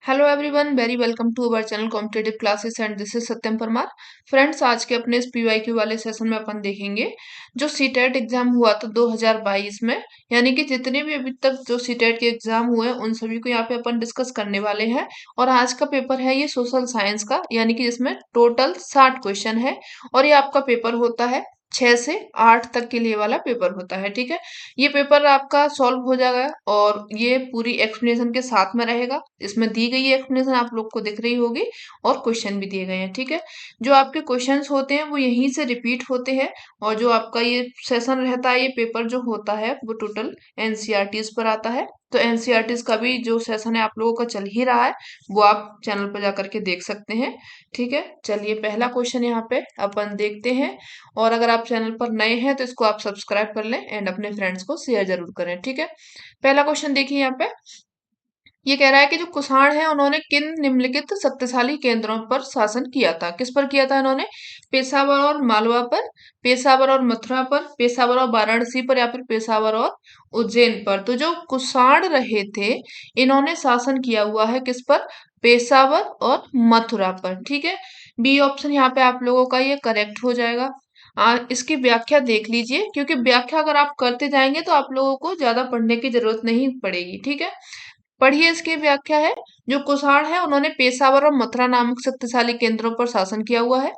Hello everyone, very welcome to our channel competitive classes and this is Satyam Parmar. Friends, आज के अपने इस PYQ वाले सेशन में अपन देखेंगे जो सीटेट एग्जाम हुआ था 2022 में, यानी कि जितने भी अभी तक जो सीटेट के एग्जाम हुए हैं उन सभी को यहाँ पे अपन डिस्कस करने वाले हैं। और आज का पेपर है ये सोशल साइंस का, यानी कि जिसमें टोटल 60 क्वेश्चन है और ये आपका पेपर होता है 6 से 8 तक के लिए वाला पेपर होता है। ठीक है, ये पेपर आपका सॉल्व हो जाएगा और ये पूरी एक्सप्लेनेशन के साथ में रहेगा। इसमें दी गई एक्सप्लेनेशन आप लोग को दिख रही होगी और क्वेश्चन भी दिए गए हैं। ठीक है, जो आपके क्वेश्चंस होते हैं वो यहीं से रिपीट होते हैं और जो आपका ये सेशन रहता है, ये पेपर जो होता है वो टोटल एनसीईआरटीज पर आता है। तो एनसीईआरटीज का भी जो सेशन है आप लोगों का चल ही रहा है, वो आप चैनल पर जाकर के देख सकते हैं। ठीक है, चलिए पहला क्वेश्चन यहाँ पे अपन देखते हैं। और अगर आप चैनल पर नए हैं तो इसको आप सब्सक्राइब कर लें एंड अपने फ्रेंड्स को शेयर जरूर करें। ठीक है, पहला क्वेश्चन देखिए यहाँ पे। ये कह रहा है कि जो कुषाण है उन्होंने किन निम्नलिखित शक्तिशाली केंद्रों पर शासन किया था। किस पर किया था इन्होंने? पेशावर और मालवा पर, पेशावर और मथुरा पर, पेशावर और वाराणसी पर, या फिर पेशावर और उज्जैन पर। तो जो कुषाण रहे थे इन्होंने शासन किया हुआ है किस पर? पेशावर और मथुरा पर। ठीक है, बी ऑप्शन यहाँ पे आप लोगों का ये करेक्ट हो जाएगा। इसकी व्याख्या देख लीजिए, क्योंकि व्याख्या अगर आप करते जाएंगे तो आप लोगों को ज्यादा पढ़ने की जरूरत नहीं पड़ेगी। ठीक है, पढ़िए, इसकी व्याख्या है। जो कुषाण है उन्होंने पेशावर और मथुरा नामक शक्तिशाली केंद्रों पर शासन किया हुआ है।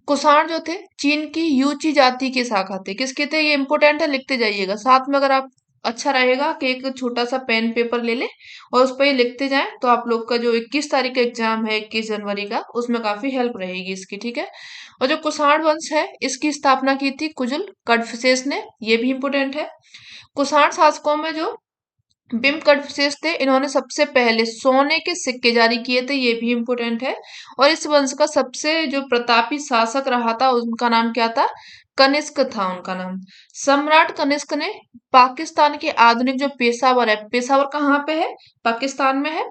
कुषाण जो थे चीन की यूची जाति की शाखा थे। किसके थे? ये इंपोर्टेंट है, लिखते जाइएगा साथ में। अगर आप अच्छा रहेगा कि एक छोटा सा पेन पेपर ले लें और उस पर ये लिखते जाएं तो आप लोग का जो 21 तारीख का एग्जाम है 21 जनवरी का, उसमें काफी हेल्प रहेगी इसकी। ठीक है, और जो कुषाण वंश है इसकी स्थापना की थी कुजुल कड़फिसेस ने, ये भी इंपोर्टेंट है। कुषाण शासकों में जो बिम्ब विशेष थे, इन्होंने सबसे पहले सोने के सिक्के जारी किए थे, ये भी इम्पोर्टेंट है। और इस वंश का सबसे जो प्रतापी शासक रहा था उनका नाम क्या था? कनिष्क था उनका नाम। सम्राट कनिष्क ने पाकिस्तान के आधुनिक जो पेशावर है, पेशावर कहाँ पे है? पाकिस्तान में है।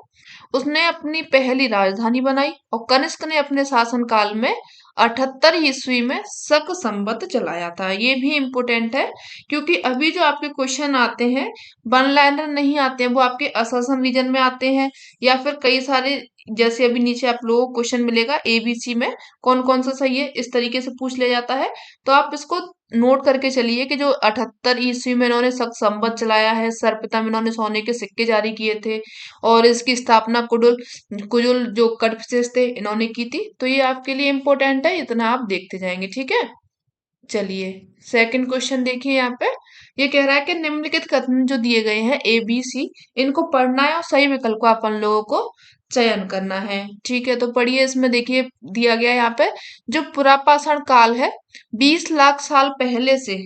उसने अपनी पहली राजधानी बनाई और कनिष्क ने अपने शासन काल में 78 ईस्वी में शक संवत चलाया था। ये भी इम्पोर्टेंट है, क्योंकि अभी जो आपके क्वेश्चन आते हैं वन लाइनर नहीं आते हैं, वो आपके असर्शन रीजन में आते हैं, या फिर कई सारे, जैसे अभी नीचे आप लोगों को क्वेश्चन मिलेगा एबीसी में कौन कौन सा सही है, इस तरीके से पूछ लिया जाता है। तो आप इसको नोट करके चलिए कि जो 78 ईस्वी में इन्होंने शक संवत चलाया है, सर्वप्रथम इन्होंने सोने के सिक्के जारी किए थे और इसकी स्थापना कुडुल कुजुल जो कड़फिसेस थे इन्होंने की थी। तो ये आपके लिए इम्पोर्टेंट है, इतना आप देखते जाएंगे। ठीक है, चलिए सेकंड क्वेश्चन देखिए यहाँ पे। ये कह रहा है कि निम्नलिखित कथन जो दिए गए हैं ए बी सी, इनको पढ़ना है और सही विकल्प को अपन लोगों को चयन करना है। ठीक है, तो पढ़िए, इसमें देखिए दिया गया है यहाँ पे। जो पुरापाषाण काल है 20 लाख साल पहले से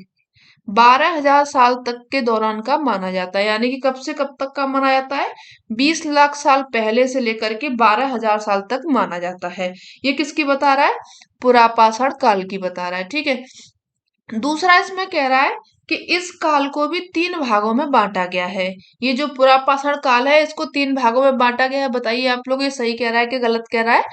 12,000 साल तक के दौरान का माना जाता है। यानी कि कब से कब तक का माना जाता है? 20 लाख साल पहले से लेकर के 12,000 साल तक माना जाता है। ये किसकी बता रहा है? पुरापाषाण काल की बता रहा है। ठीक है, दूसरा इसमें कह रहा है कि इस काल को भी 3 भागों में बांटा गया है। ये जो पुरापाषाण काल है इसको 3 भागों में बांटा गया है। बताइए आप लोग, ये सही कह रहा है कि गलत कह रहा है?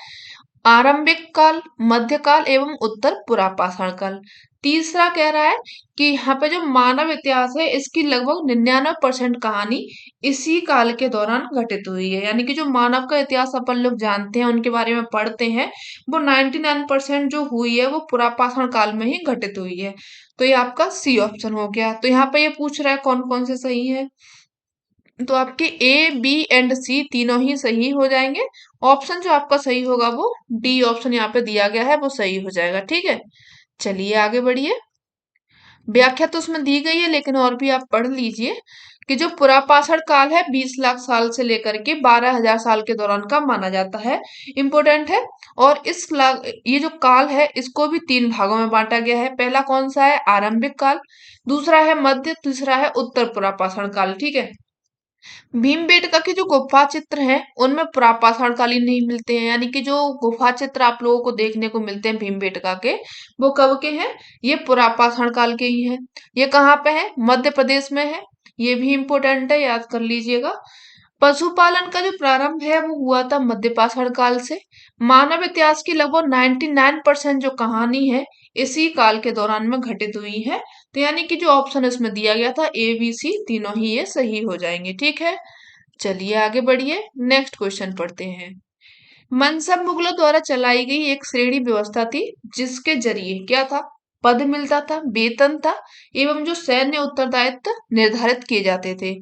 आरंभिक काल, मध्यकाल एवं उत्तर पुरापाषाण काल। तीसरा कह रहा है कि यहाँ पे जो मानव इतिहास है इसकी लगभग 99% कहानी इसी काल के दौरान घटित हुई है। यानी कि जो मानव का इतिहास अपन लोग जानते हैं, उनके बारे में पढ़ते हैं, वो 99% जो हुई है वो पुरापाषाण काल में ही घटित हुई है। तो ये आपका सी ऑप्शन हो गया। तो यहाँ पे ये पूछ रहा है कौन कौन से सही है, तो आपके ए बी एंड सी तीनों ही सही हो जाएंगे। ऑप्शन जो आपका सही होगा वो डी ऑप्शन यहाँ पे दिया गया है, वो सही हो जाएगा। ठीक है, चलिए आगे बढ़िए। व्याख्या तो उसमें दी गई है, लेकिन और भी आप पढ़ लीजिए कि जो पुरापाषाण काल है 20 लाख साल से लेकर के 12,000 साल के दौरान का माना जाता है, इंपोर्टेंट है। और ये जो काल है इसको भी 3 भागों में बांटा गया है। पहला कौन सा है? आरंभिक काल, दूसरा है मध्य, तीसरा है उत्तर पुरापाषाण काल। ठीक है, भीमबेटका के जो गुफा चित्र हैं उनमें पुरापाषाण कालीन नहीं मिलते हैं। यानी कि जो गुफा चित्र आप लोगों को देखने को मिलते हैं भीमबेटका के, वो कब के हैं? ये पुरापाषाण काल के ही हैं। ये कहाँ पे है? मध्य प्रदेश में है। ये भी इंपोर्टेंट है, याद कर लीजिएगा। पशुपालन का जो प्रारंभ है वो हुआ था मध्यपाषाण काल से। मानव इतिहास की लगभग 99% जो कहानी है इसी काल के दौरान में घटित हुई है। तो यानी कि जो ऑप्शन इसमें दिया गया था ए बी सी तीनों ही ये सही हो जाएंगे। ठीक है, चलिए आगे बढ़िए, नेक्स्ट क्वेश्चन पढ़ते हैं। मनसब मुगलों द्वारा चलाई गई एक श्रेणी व्यवस्था थी, जिसके जरिए क्या था, पद मिलता था, वेतन था, एवं जो सैन्य उत्तरदायित्व निर्धारित किए जाते थे।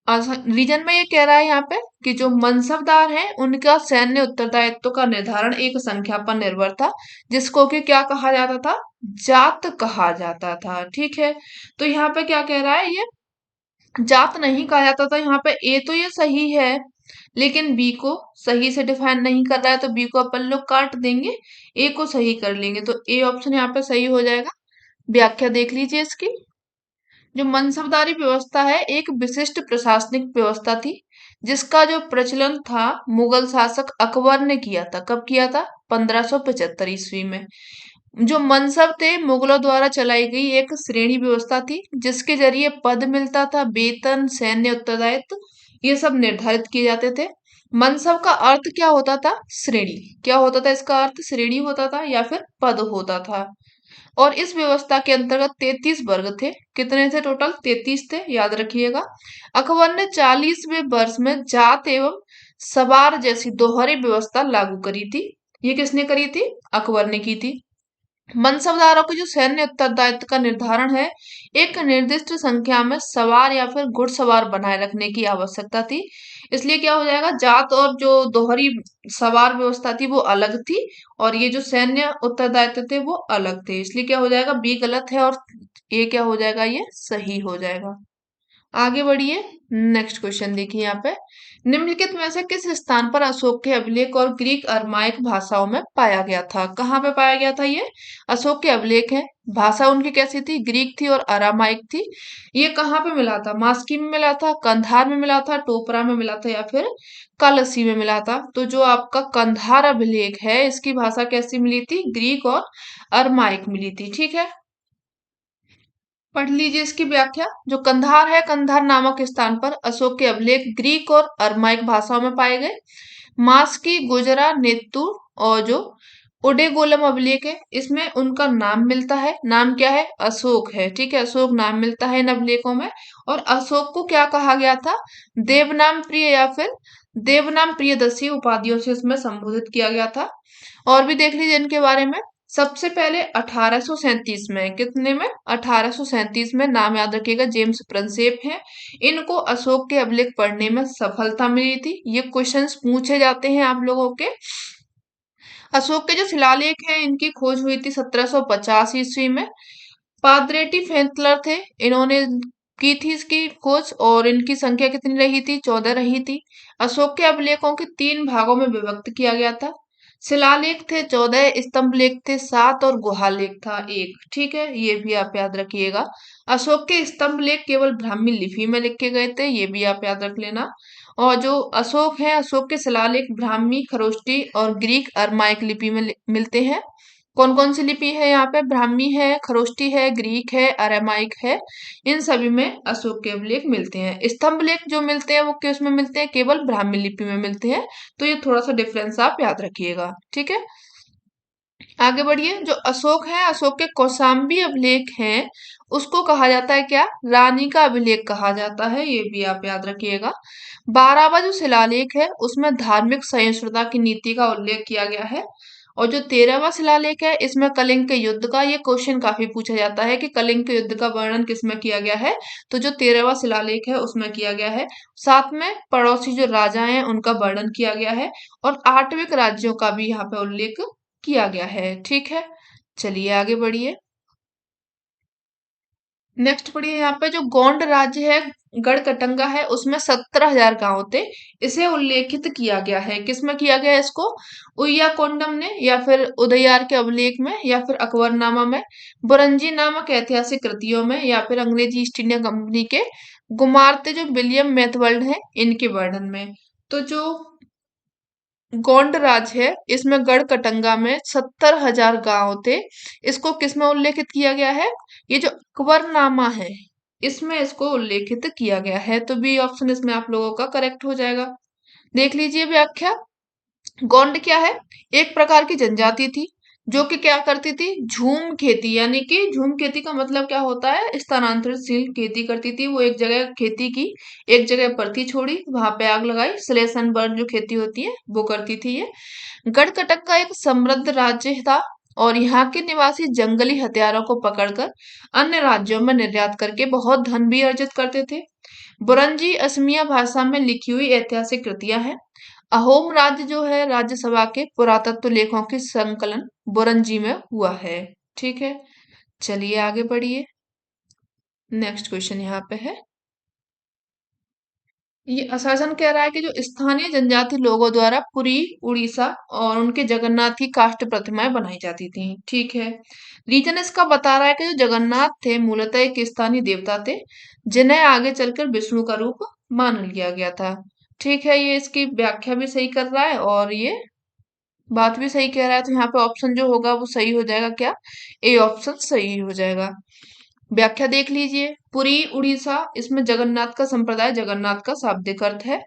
रीजन में ये कह रहा है यहाँ पे कि जो मनसबदार हैं उनका सैन्य उत्तरदायित्व का निर्धारण एक संख्या पर निर्भर था, जिसको कि क्या कहा जाता था, जात कहा जाता था। ठीक है, तो यहाँ पे क्या कह रहा है, ये जात नहीं कहा जाता था। यहाँ पे ए तो ये सही है, लेकिन बी को सही से डिफाइन नहीं कर रहा है, तो बी को अपन लोग काट देंगे, ए को सही कर लेंगे, तो ए ऑप्शन यहाँ पे सही हो जाएगा। व्याख्या देख लीजिए इसकी। जो मनसबदारी व्यवस्था है एक विशिष्ट प्रशासनिक व्यवस्था थी, जिसका जो प्रचलन था मुगल शासक अकबर ने किया था। कब किया था, 1575 ईस्वी में। जो मनसब थे मुगलों द्वारा चलाई गई एक श्रेणी व्यवस्था थी, जिसके जरिए पद मिलता था, वेतन, सैन्य उत्तरदायित्व, ये सब निर्धारित किए जाते थे। मनसब का अर्थ क्या होता था, श्रेणी। क्या होता था इसका अर्थ, श्रेणी होता था या फिर पद होता था। और इस व्यवस्था के अंतर्गत 33 वर्ग थे। कितने थे टोटल, 33 थे, याद रखिएगा। अकबर ने 40वें वर्ष में जात एवं सवार जैसी दोहरी व्यवस्था लागू करी थी। ये किसने करी थी, अकबर ने की थी। मनसबदारों के जो सैन्य उत्तरदायित्व का निर्धारण है, एक निर्दिष्ट संख्या में सवार या फिर घुड़सवार बनाए रखने की आवश्यकता थी। इसलिए क्या हो जाएगा, जात और जो दोहरी सवार व्यवस्था थी वो अलग थी, और ये जो सैन्य उत्तरदायित्व थे वो अलग थे। इसलिए क्या हो जाएगा, बी गलत है और ये क्या हो जाएगा, ये सही हो जाएगा। आगे बढ़िए, नेक्स्ट क्वेश्चन देखिए यहाँ पे। निम्नलिखित में से किस स्थान पर अशोक के अभिलेख और ग्रीक अरमाइक भाषाओं में पाया गया था। कहाँ पे पाया गया था, ये अशोक के अभिलेख है। भाषा उनकी कैसी थी, ग्रीक थी और अरामाइक थी। ये कहाँ पे मिला था, मास्की में मिला था, कंधार में मिला था, टोपरा में मिला था, या फिर कालसी में मिला था। तो जो आपका कंधार अभिलेख है, इसकी भाषा कैसी मिली थी, ग्रीक और अरमाइक मिली थी। ठीक है, पढ़ लीजिए इसकी व्याख्या। जो कंधार है, कंधार नामक स्थान पर अशोक के अभिलेख ग्रीक और अरमाइक भाषाओं में पाए गए। मास्की, गुजरा, नेत्तू और जो उडेगोलम अभिलेख है, इसमें उनका नाम मिलता है। नाम क्या है, अशोक है। ठीक है, अशोक नाम मिलता है इन अभिलेखों में। और अशोक को क्या कहा गया था, देवनाम प्रिय या फिर देवनाम प्रियदर्शी उपाधियों से इसमें संबोधित किया गया था। और भी देख लीजिए इनके बारे में। सबसे पहले 1837 में, कितने में, 1837 में, नाम याद रखिएगा, जेम्स प्रिंसेप हैं। इनको अशोक के अभिलेख पढ़ने में सफलता मिली थी। ये क्वेश्चंस पूछे जाते हैं आप लोगों के। अशोक के जो शिलालेख हैं, इनकी खोज हुई थी 1750 ईस्वी में। पादरेटी फेंतलर थे, इन्होंने की थी इसकी खोज, और इनकी संख्या कितनी रही थी, 14 रही थी। अशोक के अभिलेखों के 3 भागों में विभक्त किया गया था। शिलालेख थे 14, स्तंभ लेख थे 7 और गुहा लेख था 1। ठीक है, ये भी आप याद रखिएगा। अशोक के स्तंभ लेख केवल ब्राह्मी लिपि में लिखे गए थे, ये भी आप याद रख लेना। और जो अशोक है, अशोक के शिलालेख ब्राह्मी, खरोष्टी और ग्रीक अरमाइक लिपि में मिलते हैं। कौन कौन सी लिपि है यहाँ पे, ब्राह्मी है, खरोष्टी है, ग्रीक है, अरामाइक है। इन सभी में अशोक के अभिलेख मिलते हैं। स्तंभ लेख जो मिलते हैं वो किस में मिलते हैं, केवल ब्राह्मी लिपि में मिलते हैं। तो ये थोड़ा सा डिफरेंस आप याद रखिएगा। ठीक है, आगे बढ़िए। जो अशोक है, अशोक के कौशाम्बी अभिलेख हैं, उसको कहा जाता है क्या, रानी का अभिलेख कहा जाता है, ये भी आप याद रखिएगा। 12वां जो शिलालेख है, उसमें धार्मिक सहिष्णुता की नीति का उल्लेख किया गया है। और जो 13वां शिलालेख है, इसमें कलिंग के युद्ध का, ये क्वेश्चन काफी पूछा जाता है कि कलिंग के युद्ध का वर्णन किसमें किया गया है। तो जो 13वां शिलालेख है उसमें किया गया है। साथ में पड़ोसी जो राजा हैं उनका वर्णन किया गया है, और आठविक राज्यों का भी यहाँ पे उल्लेख किया गया है। ठीक है, चलिए आगे बढ़िए। नेक्स्ट पढ़िए, यहाँ पे जो गोंड राज्य है, गढ़कटंगा है, उसमें 17,000 गांव थे। इसे उल्लेखित किया गया है, किसमें किया गया है इसको, उయ్या कोंडम ने, या फिर उदयार के अभिलेख में, या फिर अकबरनामा में, बुरंजी नामक ऐतिहासिक कृतियों में, या फिर अंग्रेजी ईस्ट इंडिया कंपनी के गुमारते जो विलियम मैथवर्ल्ड है, इनके वर्णन में। तो जो गोंड राज है, इसमें गढ़कटंगा में 70,000 गांव थे। इसको किसमें उल्लेखित किया गया है, ये जो अकबरनामा है, इसमें इसको उल्लेखित किया गया है। तो बी ऑप्शन इसमें आप लोगों का करेक्ट हो जाएगा। देख लीजिए व्याख्या। गोंड क्या है, एक प्रकार की जनजाति थी, जो कि क्या करती थी, झूम खेती, यानी कि झूम खेती का मतलब क्या होता है, स्थानांतरितशील खेती करती थी। वो एक जगह खेती की, एक जगह परती छोड़ी, वहां पे आग लगाई, स्लेश एंड बर्न जो खेती होती है वो करती थी ये। गढ़कटक का एक समृद्ध राज्य था और यहाँ के निवासी जंगली हथियारों को पकड़कर अन्य राज्यों में निर्यात करके बहुत धन भी अर्जित करते थे। बुरंजी असमिया भाषा में लिखी हुई ऐतिहासिक कृतियां हैं। अहोम राज्य जो है, राज्यसभा के पुरातत्व लेखों की संकलन बुरंजी में हुआ है। ठीक है, चलिए आगे बढ़िए। नेक्स्ट क्वेश्चन यहाँ पे है, ये असरसन कह रहा है कि जो स्थानीय जनजाति लोगों द्वारा पुरी, उड़ीसा और उनके जगन्नाथ की काष्ठ प्रतिमाएं बनाई जाती थी। ठीक है, रीजन इसका बता रहा है कि जो जगन्नाथ थे मूलतः एक स्थानीय देवता थे, जिन्हें आगे चलकर विष्णु का रूप मान लिया गया था। ठीक है, ये इसकी व्याख्या भी सही कर रहा है और ये बात भी सही कह रहा है, तो यहाँ पे ऑप्शन जो होगा वो सही हो जाएगा, क्या, ए ऑप्शन सही हो जाएगा। व्याख्या देख लीजिए, पुरी उड़ीसा, इसमें जगन्नाथ का संप्रदाय, जगन्नाथ का शाब्दिक अर्थ है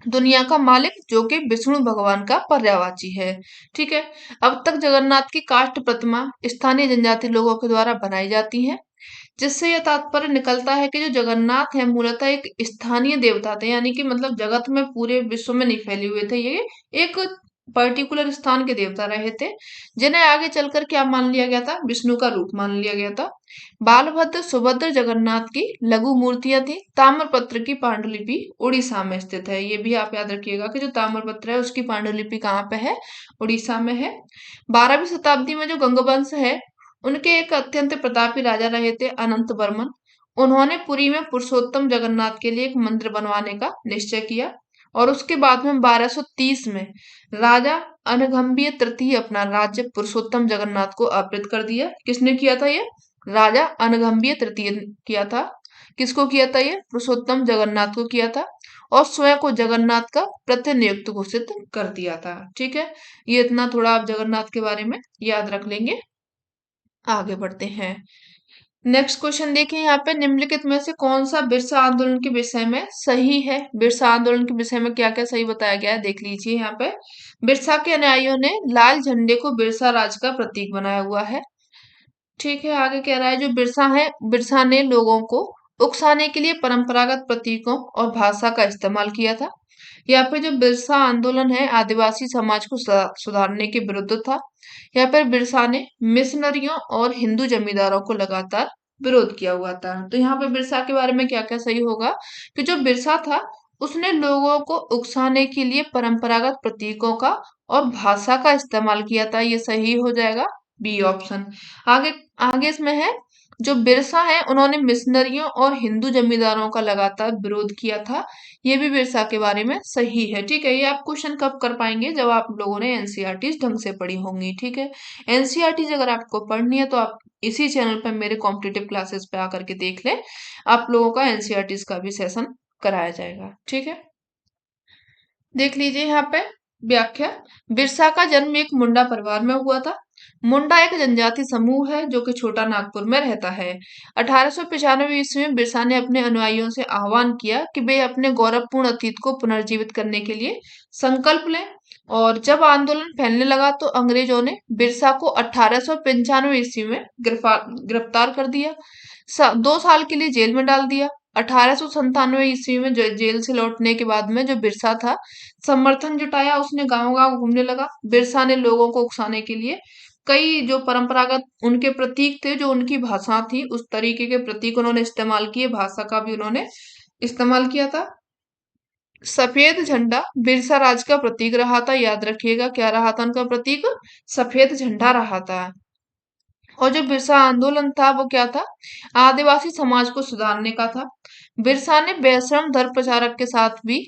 दुनिया का मालिक, जो कि विष्णु भगवान का पर्यायवाची है। ठीक है, अब तक जगन्नाथ की काष्ठ प्रतिमा स्थानीय जनजाति लोगों के द्वारा बनाई जाती है, जिससे यह तात्पर्य निकलता है कि जो जगन्नाथ है मूलतः एक स्थानीय देवता थे, यानी कि मतलब जगत में पूरे विश्व में नहीं फैले हुए थे, ये एक पर्टिकुलर स्थान के देवता रहे थे, जिन्हें आगे चलकर क्या मान लिया गया था, विष्णु का रूप मान लिया गया था। बालभद्र, सुभद्र, जगन्नाथ की लघु मूर्तियां थी। ताम्रपत्र की पांडुलिपि उड़ीसा में स्थित है। ये भी आप याद रखिएगा कि जो ताम्रपत्र है उसकी पांडुलिपि कहाँ पे है, उड़ीसा में है। 12वीं शताब्दी में जो गंगवंश है, उनके एक अत्यंत प्रतापी राजा रहे थे अनंत वर्मन। उन्होंने पुरी में पुरुषोत्तम जगन्नाथ के लिए एक मंदिर बनवाने का निश्चय किया और उसके बाद में 1230 में राजा अनघंबीय तृतीय अपना राज्य पुरुषोत्तम जगन्नाथ को अर्पित कर दिया। किसने किया था ये, राजा अनघंबीय तृतीय किया था। किसको किया था ये, पुरुषोत्तम जगन्नाथ को किया था और स्वयं को जगन्नाथ का प्रतिनियुक्त घोषित कर दिया था। ठीक है, ये इतना थोड़ा आप जगन्नाथ के बारे में याद रख लेंगे। आगे बढ़ते हैं, नेक्स्ट क्वेश्चन देखिए यहाँ पे, निम्नलिखित में से कौन सा बिरसा आंदोलन के विषय में सही है। बिरसा आंदोलन के विषय में क्या क्या सही बताया गया है, देख लीजिए यहाँ पे। बिरसा के अनुयायियों ने लाल झंडे को बिरसा राज का प्रतीक बनाया हुआ है। ठीक है, आगे कह रहा है, जो बिरसा है, बिरसा ने लोगों को उकसाने के लिए परंपरागत प्रतीकों और भाषा का इस्तेमाल किया था। यहाँ पे जो बिरसा आंदोलन है आदिवासी समाज को सुधारने के विरुद्ध था। यहाँ पर बिरसा ने मिशनरियों और हिंदू जमींदारों को लगातार विरोध किया हुआ था। तो यहाँ पे बिरसा के बारे में क्या क्या सही होगा, कि जो बिरसा था उसने लोगों को उकसाने के लिए परंपरागत प्रतीकों का और भाषा का इस्तेमाल किया था, ये सही हो जाएगा, बी ऑप्शन। आगे आगे इसमें है, जो बिरसा है उन्होंने मिशनरियों और हिंदू जमींदारों का लगातार विरोध किया था, ये भी बिरसा के बारे में सही है। ठीक है, ये आप क्वेश्चन कब कर पाएंगे, जब आप लोगों ने एनसीईआरटी ढंग से पढ़ी होंगी। ठीक है, एनसीईआरटी अगर आपको पढ़नी है तो आप इसी चैनल पर मेरे कॉम्पिटिटिव क्लासेस पे आकर के देख ले, आप लोगों का एनसीईआरटी का भी सेशन कराया जाएगा। ठीक है, देख लीजिए यहाँ पे व्याख्या, बिरसा का जन्म एक मुंडा परिवार में हुआ था। मुंडा एक जनजाति समूह है जो कि छोटा नागपुर में रहता है। 1895 ईस्वी में बिरसा ने अपने अनुयायियों से आह्वान किया कि वे अपने गौरवपूर्ण अतीत को पुनर्जीवित करने के लिए संकल्प लें, और जब आंदोलन फैलने लगा तो अंग्रेजों ने बिरसा को 1895 ईस्वी में गिरफ्तार कर दिया, 2 साल के लिए जेल में डाल दिया। 1897 ईस्वी में जेल से लौटने के बाद में जो बिरसा था, समर्थन जुटाया, उसने गांव गांव घूमने लगा। बिरसा ने लोगों को उकसाने के लिए कई जो परंपरागत उनके प्रतीक थे, जो उनकी भाषा थी, उस तरीके के प्रतीक उन्होंने इस्तेमाल किए, भाषा का भी उन्होंने इस्तेमाल किया था। सफेद झंडा बिरसा राज का प्रतीक रहा था, याद रखिएगा, क्या रहा था उनका प्रतीक, सफेद झंडा रहा था। और जो बिरसा आंदोलन था वो क्या था, आदिवासी समाज को सुधारने का था। बिरसा ने बेशरम धर्म प्रचारक के साथ भी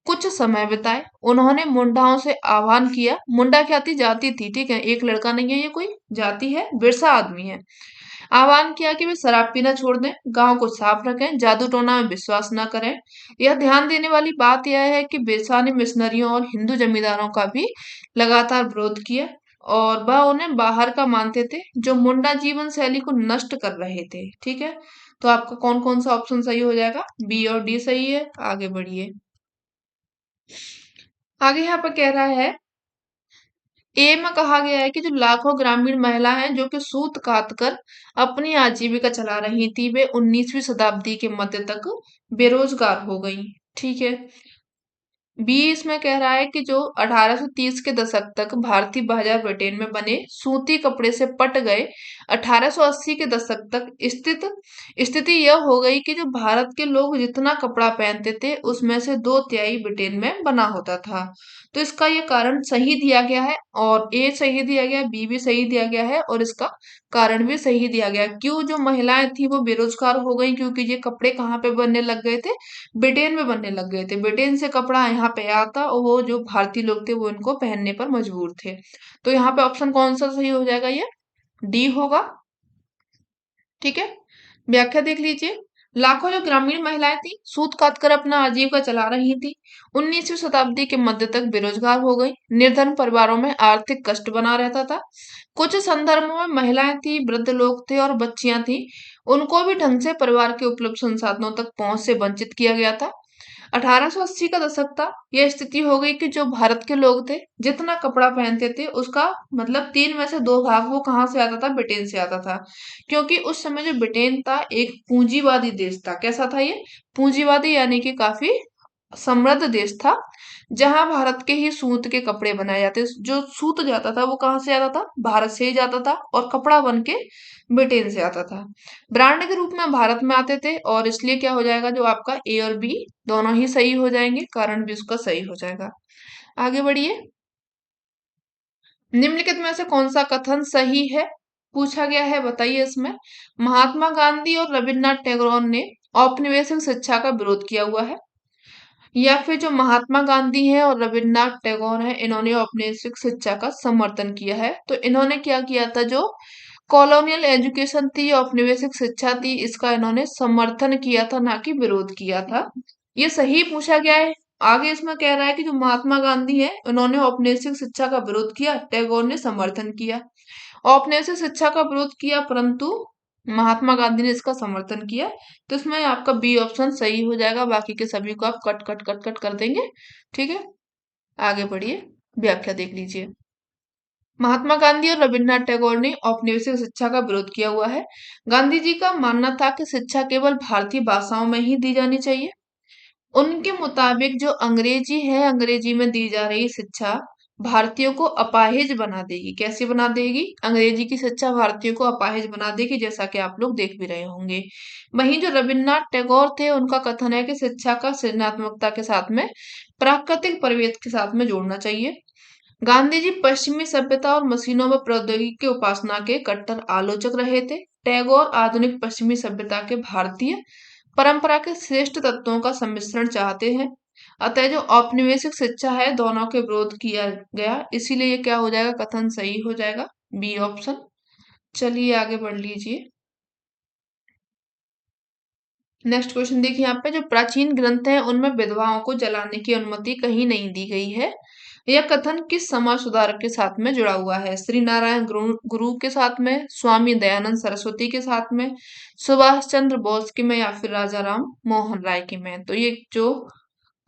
कुछ समय बिताए। उन्होंने मुंडाओं से आह्वान किया, मुंडा क्या थी, जाति थी, ठीक है, एक लड़का नहीं है, ये कोई जाति है, बिरसा आदमी है। आह्वान किया कि वे शराब पीना छोड़ दें, गांव को साफ रखें, जादू टोना में विश्वास न करें। यह ध्यान देने वाली बात यह है कि बिरसा ने मिशनरियों और हिंदू जमींदारों का भी लगातार विरोध किया और वह उन्हें बाहर का मानते थे, जो मुंडा जीवन शैली को नष्ट कर रहे थे। ठीक है, तो आपका कौन कौन सा ऑप्शन सही हो जाएगा, बी और डी सही है। आगे बढ़िए, आगे यहाँ पर कह रहा है, ए में कहा गया है कि जो लाखों ग्रामीण महिला हैं जो कि सूत कात कर अपनी आजीविका चला रही थी, वे 19वीं शताब्दी के मध्य तक बेरोजगार हो गई। ठीक है। बी इसमें कह रहा है कि जो 1830 के दशक तक भारतीय बाजार ब्रिटेन में बने सूती कपड़े से पट गए, 1880 के दशक तक स्थिति यह हो गई कि जो भारत के लोग जितना कपड़ा पहनते थे उसमें से 2/3 ब्रिटेन में बना होता था। तो इसका ये कारण सही दिया गया है, और ए सही दिया गया है, बी भी सही दिया गया है, और इसका कारण भी सही दिया गया है। क्यों जो महिलाएं थी वो बेरोजगार हो गई, क्योंकि ये कपड़े कहाँ पे बनने लग गए थे, ब्रिटेन में बनने लग गए थे। ब्रिटेन से कपड़ा यहाँ पे आता और वो जो भारतीय लोग थे वो इनको पहनने पर मजबूर थे। तो यहाँ पे ऑप्शन कौन सा सही हो जाएगा, ये डी होगा। ठीक है। व्याख्या देख लीजिए। लाखों जो ग्रामीण महिलाएं थी सूत काट कर अपना आजीविका चला रही थी, 19वीं शताब्दी के मध्य तक बेरोजगार हो गई, निर्धन परिवारों में आर्थिक कष्ट बना रहता था। कुछ संदर्भों में महिलाएं थी, वृद्ध लोग थे और बच्चियां थी, उनको भी ढंग से परिवार के उपलब्ध संसाधनों तक पहुंच से वंचित किया गया था। 1880 का दशक था, यह स्थिति हो गई कि जो भारत के लोग थे जितना कपड़ा पहनते थे उसका मतलब 3 में से 2 भाग वो कहाँ से आता था, ब्रिटेन से आता था। क्योंकि उस समय जो ब्रिटेन था एक पूंजीवादी देश था। कैसा था ये, पूंजीवादी, यानी कि काफी समृद्ध देश था, जहां भारत के ही सूत के कपड़े बनाए जाते। जो सूत जाता था वो कहाँ से आता था, भारत से ही जाता था, और कपड़ा बन के ब्रिटेन से आता था। ब्रांड के रूप में भारत में आते थे, और इसलिए क्या हो जाएगा, जो आपका ए और बी दोनों ही सही हो जाएंगे, कारण भी उसका सही हो जाएगा। आगे बढ़िए। निम्नलिखित में से कौन सा कथन सही है, पूछा गया है, बताइए इसमें। महात्मा गांधी और रविन्द्रनाथ टैगोर ने औपनिवेशिक शिक्षा का विरोध किया हुआ है, या फिर जो महात्मा गांधी हैं और रविन्द्रनाथ टैगोर हैं इन्होंने औपनिवेशिक शिक्षा का समर्थन किया है। तो इन्होंने क्या किया था, जो कॉलोनियल एजुकेशन थी, औपनिवेशिक शिक्षा थी, इसका इन्होंने समर्थन किया था, ना कि विरोध किया था। ये सही पूछा गया है। आगे इसमें कह रहा है कि जो महात्मा गांधी है उन्होंने औपनिवेशिक शिक्षा का विरोध किया, टैगोर ने समर्थन किया। औपनिवेशिक शिक्षा का विरोध किया परंतु महात्मा गांधी ने इसका समर्थन किया। तो इसमें आपका बी ऑप्शन सही हो जाएगा, बाकी के सभी को आप कट कट कट कट कर देंगे। ठीक है। आगे बढ़िए, व्याख्या देख लीजिए। महात्मा गांधी और रविन्द्रनाथ टैगोर ने औपनिवेशिक शिक्षा का विरोध किया हुआ है। गांधी जी का मानना था कि शिक्षा केवल भारतीय भाषाओं में ही दी जानी चाहिए। उनके मुताबिक जो अंग्रेजी है, अंग्रेजी में दी जा रही शिक्षा भारतीयों को अपाहिज बना देगी। कैसे बना देगी, अंग्रेजी की शिक्षा भारतीयों को अपाहिज बना देगी, जैसा कि आप लोग देख भी रहे होंगे। वहीं जो रविन्द्रनाथ टैगोर थे उनका कथन है कि शिक्षा का सृजनात्मकता के साथ में प्राकृतिक परिवेश के साथ में जोड़ना चाहिए। गांधी जी पश्चिमी सभ्यता और मशीनों व प्रौद्योगिकी की उपासना के कट्टर आलोचक रहे थे। टैगोर आधुनिक पश्चिमी सभ्यता के भारतीय परंपरा के श्रेष्ठ तत्वों का सम्मिश्रण चाहते हैं। अतः जो औपनिवेशिक शिक्षा है दोनों के विरोध किया गया, इसीलिए ये क्या हो जाएगा, कथन सही हो जाएगा, बी ऑप्शन। चलिए आगे बढ़ लीजिए। नेक्स्ट क्वेश्चन देखिए, यहाँ पे जो प्राचीन ग्रंथ हैं उनमें विधवाओं को जलाने की अनुमति कहीं नहीं दी गई है। यह कथन किस समाज सुधारक के साथ में जुड़ा हुआ है, श्री नारायण गुरु के साथ में, स्वामी दयानंद सरस्वती के साथ में, सुभाष चंद्र बोस के में, या फिर राजा राम मोहन राय के में। तो ये जो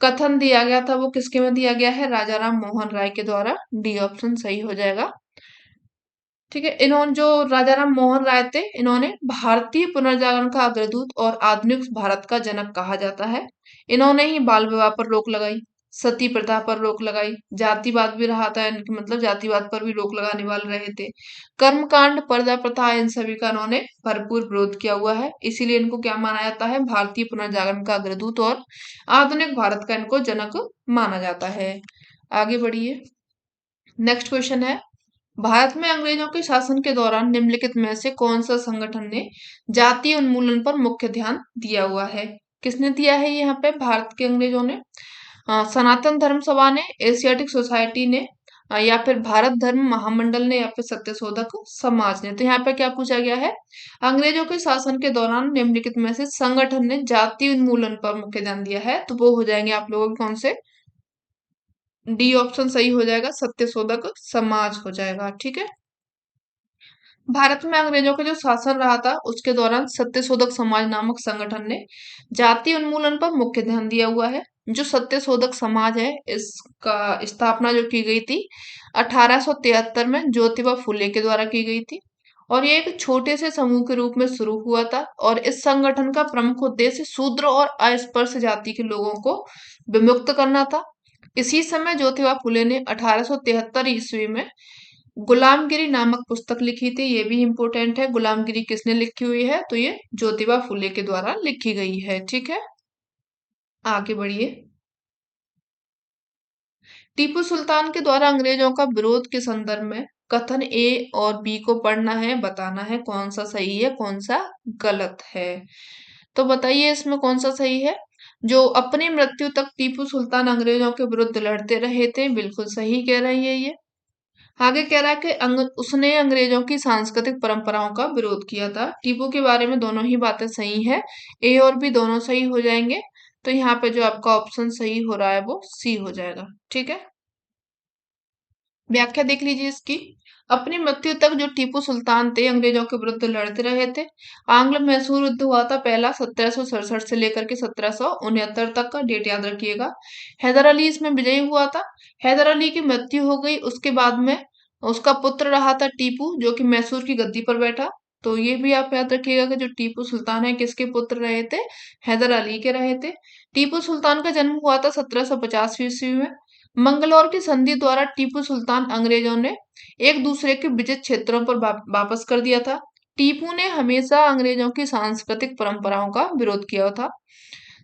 कथन दिया गया था वो किसके में दिया गया है, राजा राम मोहन राय के द्वारा। डी ऑप्शन सही हो जाएगा। ठीक है। इन्होंने जो राजा राम मोहन राय थे इन्होंने भारतीय पुनर्जागरण का अग्रदूत और आधुनिक भारत का जनक कहा जाता है। इन्होंने ही बाल विवाह पर रोक लगाई, सती प्रथा पर रोक लगाई, जातिवाद भी रहा था इनकी, मतलब जातिवाद पर भी रोक लगाने वाले रहे थे, कर्मकांड, पर्दा प्रथा, इन सभी का इन्होंने भरपूर विरोध किया हुआ है। इसीलिए इनको क्या माना जाता है, भारतीय पुनर्जागरण का अग्रदूत और आधुनिक भारत का इनको जनक माना जाता है। आगे बढ़िए। नेक्स्ट क्वेश्चन है, भारत में अंग्रेजों के शासन के दौरान निम्नलिखित में से कौन सा संगठन ने जातीय उन्मूलन पर मुख्य ध्यान दिया हुआ है। किसने दिया है यहाँ पे, भारत के अंग्रेजों ने। सनातन धर्म सभा ने, एशियाटिक सोसाइटी ने, या फिर भारत धर्म महामंडल ने, या फिर सत्यशोधक समाज ने। तो यहाँ पे क्या पूछा गया है, अंग्रेजों के शासन के दौरान निम्नलिखित में से संगठन ने जातीय उन्मूलन पर मुख्य ध्यान दिया है। तो वो हो जाएंगे आप लोगों के कौन से, डी ऑप्शन सही हो जाएगा, सत्यशोधक समाज हो जाएगा। ठीक है। भारत में अंग्रेजों का जो शासन रहा था उसके दौरान सत्यशोधक समाज नामक संगठन ने जाति उन्मूलन पर मुख्य ध्यान दिया हुआ है। जो सत्यशोधक समाज है इसका स्थापना जो की गई थी 1873 में ज्योतिबा फुले के द्वारा की गई थी और ये एक छोटे से समूह के रूप में शुरू हुआ था और इस संगठन का प्रमुख उद्देश्य शूद्र और अस्पृश्य जाति के लोगों को विमुक्त करना था। इसी समय ज्योतिबा फुले ने 1873 ईस्वी में गुलामगिरी नामक पुस्तक लिखी थी। ये भी इम्पोर्टेंट है। गुलामगिरी किसने लिखी हुई है? तो ये ज्योतिबा फुले के द्वारा लिखी गई है। ठीक है, आगे बढ़िए। टीपू सुल्तान के द्वारा अंग्रेजों का विरोध के संदर्भ में कथन ए और बी को पढ़ना है, बताना है कौन सा सही है कौन सा गलत है। तो बताइए इसमें कौन सा सही है? जो अपनी मृत्यु तक टीपू सुल्तान अंग्रेजों के विरुद्ध लड़ते रहे थे, बिल्कुल सही कह रही है ये। आगे कह रहा है कि उसने अंग्रेजों की सांस्कृतिक परंपराओं का विरोध किया था। टीपू के बारे में दोनों ही बातें सही है, ए और बी दोनों सही हो जाएंगे। तो यहाँ पे जो आपका ऑप्शन सही हो रहा है वो सी हो जाएगा। ठीक है, व्याख्या देख लीजिए इसकी। अपनी मृत्यु तक जो टीपू सुल्तान थे अंग्रेजों के विरुद्ध लड़ते रहे थे। आंग्ल मैसूर युद्ध हुआ था पहला 1767 से लेकर के 1769 तक का, डेट याद रखिएगा। हैदर अली इसमें विजयी हुआ था। हैदर अली की मृत्यु हो गई, उसके बाद में उसका पुत्र रहा था टीपू जो कि मैसूर की गद्दी पर बैठा। तो ये भी आप याद रखिएगा कि जो टीपू सुल्तान है किसके पुत्र रहे थे? हैदर अली के रहे थे। टीपू सुल्तान का जन्म हुआ था 1750 ईस्वी में। मंगलौर की संधि द्वारा टीपू सुल्तान अंग्रेजों ने एक दूसरे के विजित क्षेत्रों पर वापस कर दिया था। टीपू ने हमेशा अंग्रेजों की सांस्कृतिक परंपराओं का विरोध किया था।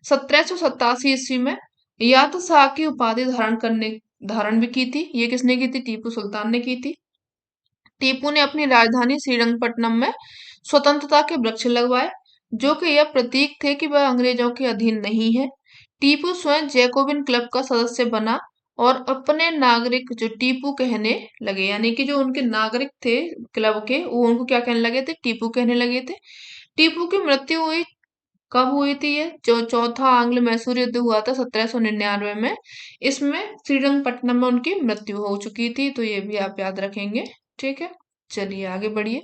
1787 ईस्वी में याद शाह की उपाधि धारण भी की थी। ये किसने की थी? टीपू सुल्तान ने की थी। टीपू ने अपनी राजधानी श्रीरंगपट्टनम में स्वतंत्रता के वृक्ष लगवाए, जो कि यह प्रतीक थे कि वह अंग्रेजों के अधीन नहीं है। टीपू स्वयं जैकोबिन क्लब का सदस्य बना और अपने नागरिक जो टीपू कहने लगे, यानी कि जो उनके नागरिक थे क्लब के, वो उनको क्या कहने लगे थे? टीपू कहने लगे थे। टीपू की मृत्यु हुई कब हुई थी? ये जो चौथा आंग्ल मैसूर युद्ध हुआ था 1799 में, इसमें श्रीरंगपट्टनम में उनकी मृत्यु हो चुकी थी। तो ये भी आप याद रखेंगे। ठीक है, चलिए आगे बढ़िए।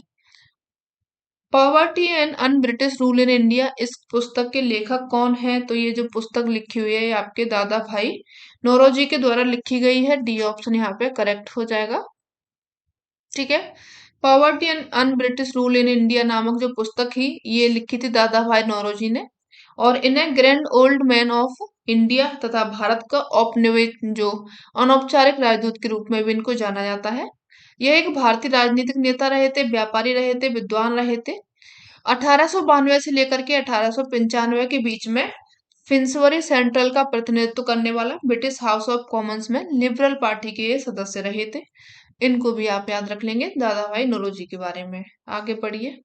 Poverty and un British rule in India, इस पुस्तक के लेखक कौन है? तो ये जो पुस्तक लिखी हुई है ये आपके दादा भाई नौरोजी के द्वारा लिखी गई है। डी ऑप्शन यहाँ पे करेक्ट हो जाएगा। ठीक है, poverty and un British rule in India नामक जो पुस्तक ही ये लिखी थी दादा भाई नौरोजी ने, और इन्हें grand old man of India तथा भारत का औपनिवेश जो अनौपचारिक राजदूत के रूप में भी इनको जाना जाता है। यह एक भारतीय राजनीतिक नेता रहे थे, व्यापारी रहे थे, विद्वान रहे थे। 1892 से लेकर के 1895 के बीच में फिंसबरी सेंट्रल का प्रतिनिधित्व करने वाला ब्रिटिश हाउस ऑफ कॉमन्स में लिबरल पार्टी के ये सदस्य रहे थे। इनको भी आप याद रख लेंगे दादा भाई नौरोजी के बारे में। आगे पढ़िए।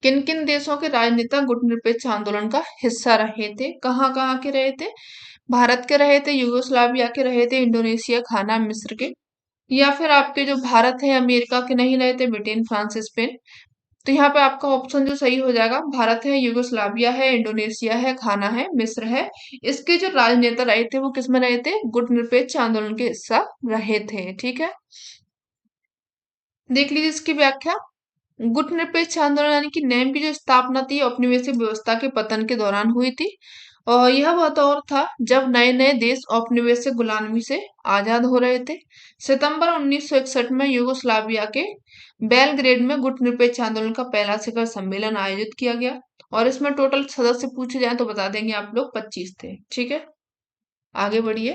किन किन देशों के राजनेता गुटनिरपेक्ष आंदोलन का हिस्सा रहे थे? कहाँ कहाँ के रहे थे? भारत के रहे थे, यूगोस्लाविया के रहे थे, इंडोनेशिया, घाना, मिस्र के, या फिर आपके जो भारत है अमेरिका के नहीं रहे थे, ब्रिटेन, फ्रांस, स्पेन। तो यहाँ पे आपका ऑप्शन जो सही हो जाएगा भारत है, यूगोस्लाविया है, इंडोनेशिया है, घाना है, मिस्र है। इसके जो राजनेता रहे थे वो किसमें रहे थे? गुटनिरपेक्ष आंदोलन के हिस्सा रहे थे। ठीक है, देख लीजिए इसकी व्याख्या। गुटनिरपेक्ष आंदोलन यानी कि नेम की जो स्थापना थी औपनिवेशिक व्यवस्था के पतन के दौरान हुई थी। और यह वह दौर था जब नए नए देश औपनिवेशिक गुलामी से आजाद हो रहे थे। सितंबर 1961 में यूगोस्लाविया के बेलग्रेड में गुटनिरपेक्ष आंदोलन का पहला शिखर सम्मेलन आयोजित किया गया और इसमें टोटल सदस्य पूछे जाए तो बता देंगे आप लोग 25 थे। ठीक है, आगे बढ़िए।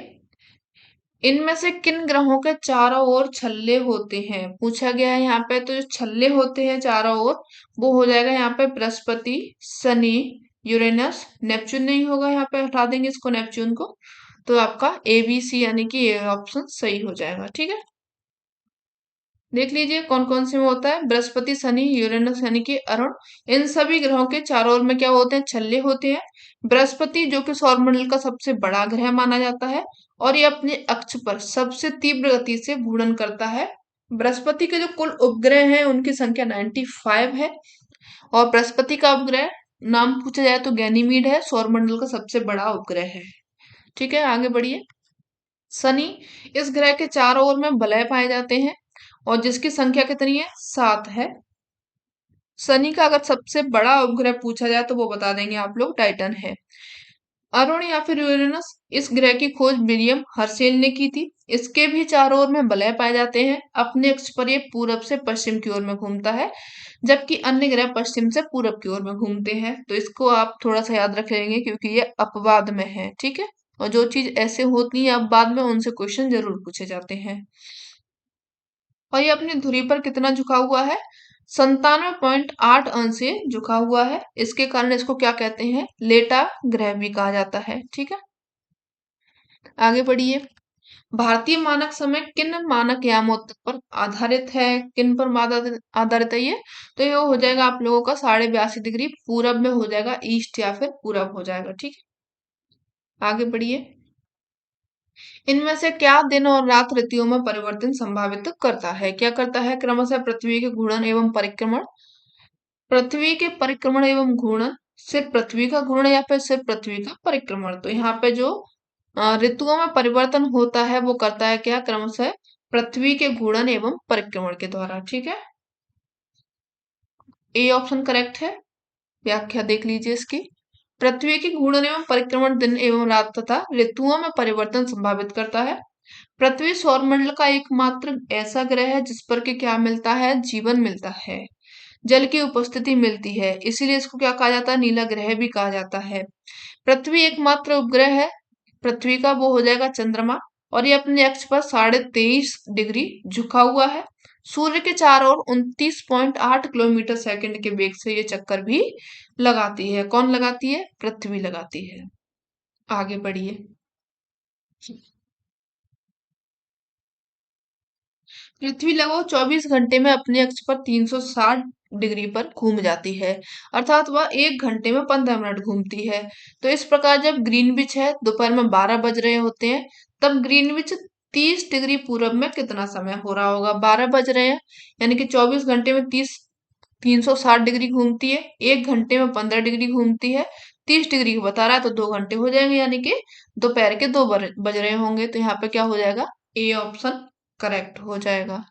इनमें से किन ग्रहों के चारों ओर छल्ले होते हैं? पूछा गया है यहाँ पे। तो जो छल्ले होते हैं चारों ओर वो हो जाएगा यहाँ पे बृहस्पति, शनि, यूरेनस, नेपच्यून नहीं होगा, यहाँ पे हटा देंगे इसको नेपच्यून को। तो आपका ए बी सी यानी कि ये ऑप्शन सही हो जाएगा। ठीक है, देख लीजिए कौन कौन से में होता है। बृहस्पति, शनि, यूरेनस यानी कि अरुण, इन सभी ग्रहों के चारों ओर में क्या होते हैं? छल्ले होते हैं। बृहस्पति जो कि सौरमंडल का सबसे बड़ा ग्रह माना जाता है और ये अपने अक्ष पर सबसे तीव्र गति से घूर्णन करता है। बृहस्पति के जो कुल उपग्रह हैं उनकी संख्या 95 है और बृहस्पति का उपग्रह नाम पूछा जाए तो गैनीमीड है, सौरमंडल का सबसे बड़ा उपग्रह है। ठीक है, आगे बढ़िए। शनि, इस ग्रह के चारों ओर में वलय पाए जाते हैं और जिसकी संख्या कितनी है, 7 है। शनि का अगर सबसे बड़ा उपग्रह पूछा जाए तो वो बता देंगे आप लोग, टाइटन है। अरुण या फिर यूरेनस, इस ग्रह की खोज विलियम हर्शेल ने की थी। इसके भी चारों ओर में वलय पाए जाते हैं। अपने अक्ष पर ये पूरब से पश्चिम की ओर में घूमता है, जबकि अन्य ग्रह पश्चिम से पूरब की ओर में घूमते हैं। तो इसको आप थोड़ा सा याद रख लेंगे क्योंकि ये अपवाद में है, ठीक है। और जो चीज ऐसे होती है अपवाद में, उनसे क्वेश्चन जरूर पूछे जाते हैं। और ये अपनी धुरी पर कितना झुका हुआ है, 97.8 अंश से झुका हुआ है। इसके कारण इसको क्या कहते हैं, लेटा ग्रह भी कहा जाता है, ठीक है। आगे बढ़िए। भारतीय मानक समय किन मानक यामों पर आधारित है, किन पर आधारित आधारित है ये, तो ये हो जाएगा आप लोगों का 82.5 डिग्री पूरब में हो जाएगा, ईस्ट या फिर पूरब हो जाएगा, ठीक है। आगे बढ़िए। इनमें से क्या दिन और रात ऋतुओं में परिवर्तन संभावित करता है, क्या करता है, क्रमशः पृथ्वी के घूर्णन एवं परिक्रमण, पृथ्वी के परिक्रमण एवं घूर्णन, सिर्फ पृथ्वी का घूर्णन या फिर सिर्फ पृथ्वी का परिक्रमण। तो यहाँ पे जो ऋतुओं में परिवर्तन होता है वो करता है क्या, क्रमशः पृथ्वी के घूर्णन एवं परिक्रमण के द्वारा, ठीक है। ए ऑप्शन करेक्ट है। व्याख्या देख लीजिए इसकी। पृथ्वी के घूर्णन एवं परिक्रमण दिन एवं रात तथा ऋतुओं में परिवर्तन संभावित करता है। पृथ्वी सौरमंडल का एकमात्र ऐसा ग्रह है जिस पर के क्या मिलता है, जीवन मिलता है, जल की उपस्थिति मिलती है, इसीलिए इसको क्या कहा जाता है, नीला ग्रह भी कहा जाता है। पृथ्वी एकमात्र उपग्रह है, पृथ्वी का वो हो जाएगा चंद्रमा, और ये अपने अक्ष पर 23.5 डिग्री झुका हुआ है। सूर्य के चारों ओर 29.8 किलोमीटर सेकंड के वेग से ये चक्कर भी लगाती है। कौन लगाती है, पृथ्वी लगाती है। आगे बढ़िए। पृथ्वी लगभग 24 घंटे में अपने अक्ष पर 360 डिग्री पर घूम जाती है, अर्थात वह 1 घंटे में 15 मिनट घूमती है। तो इस प्रकार जब ग्रीनविच है, दोपहर में 12 बज रहे होते हैं, तब ग्रीनविच 30 डिग्री पूरब में कितना समय हो रहा होगा, 12 बज रहे हैं, यानी कि 24 घंटे में 360 डिग्री घूमती है, 1 घंटे में 15 डिग्री घूमती है, 30 डिग्री को बता रहा है, तो 2 घंटे हो जाएंगे, यानी कि दोपहर के 2 बज रहे होंगे। तो यहाँ पे क्या हो जाएगा, ए ऑप्शन करेक्ट हो जाएगा।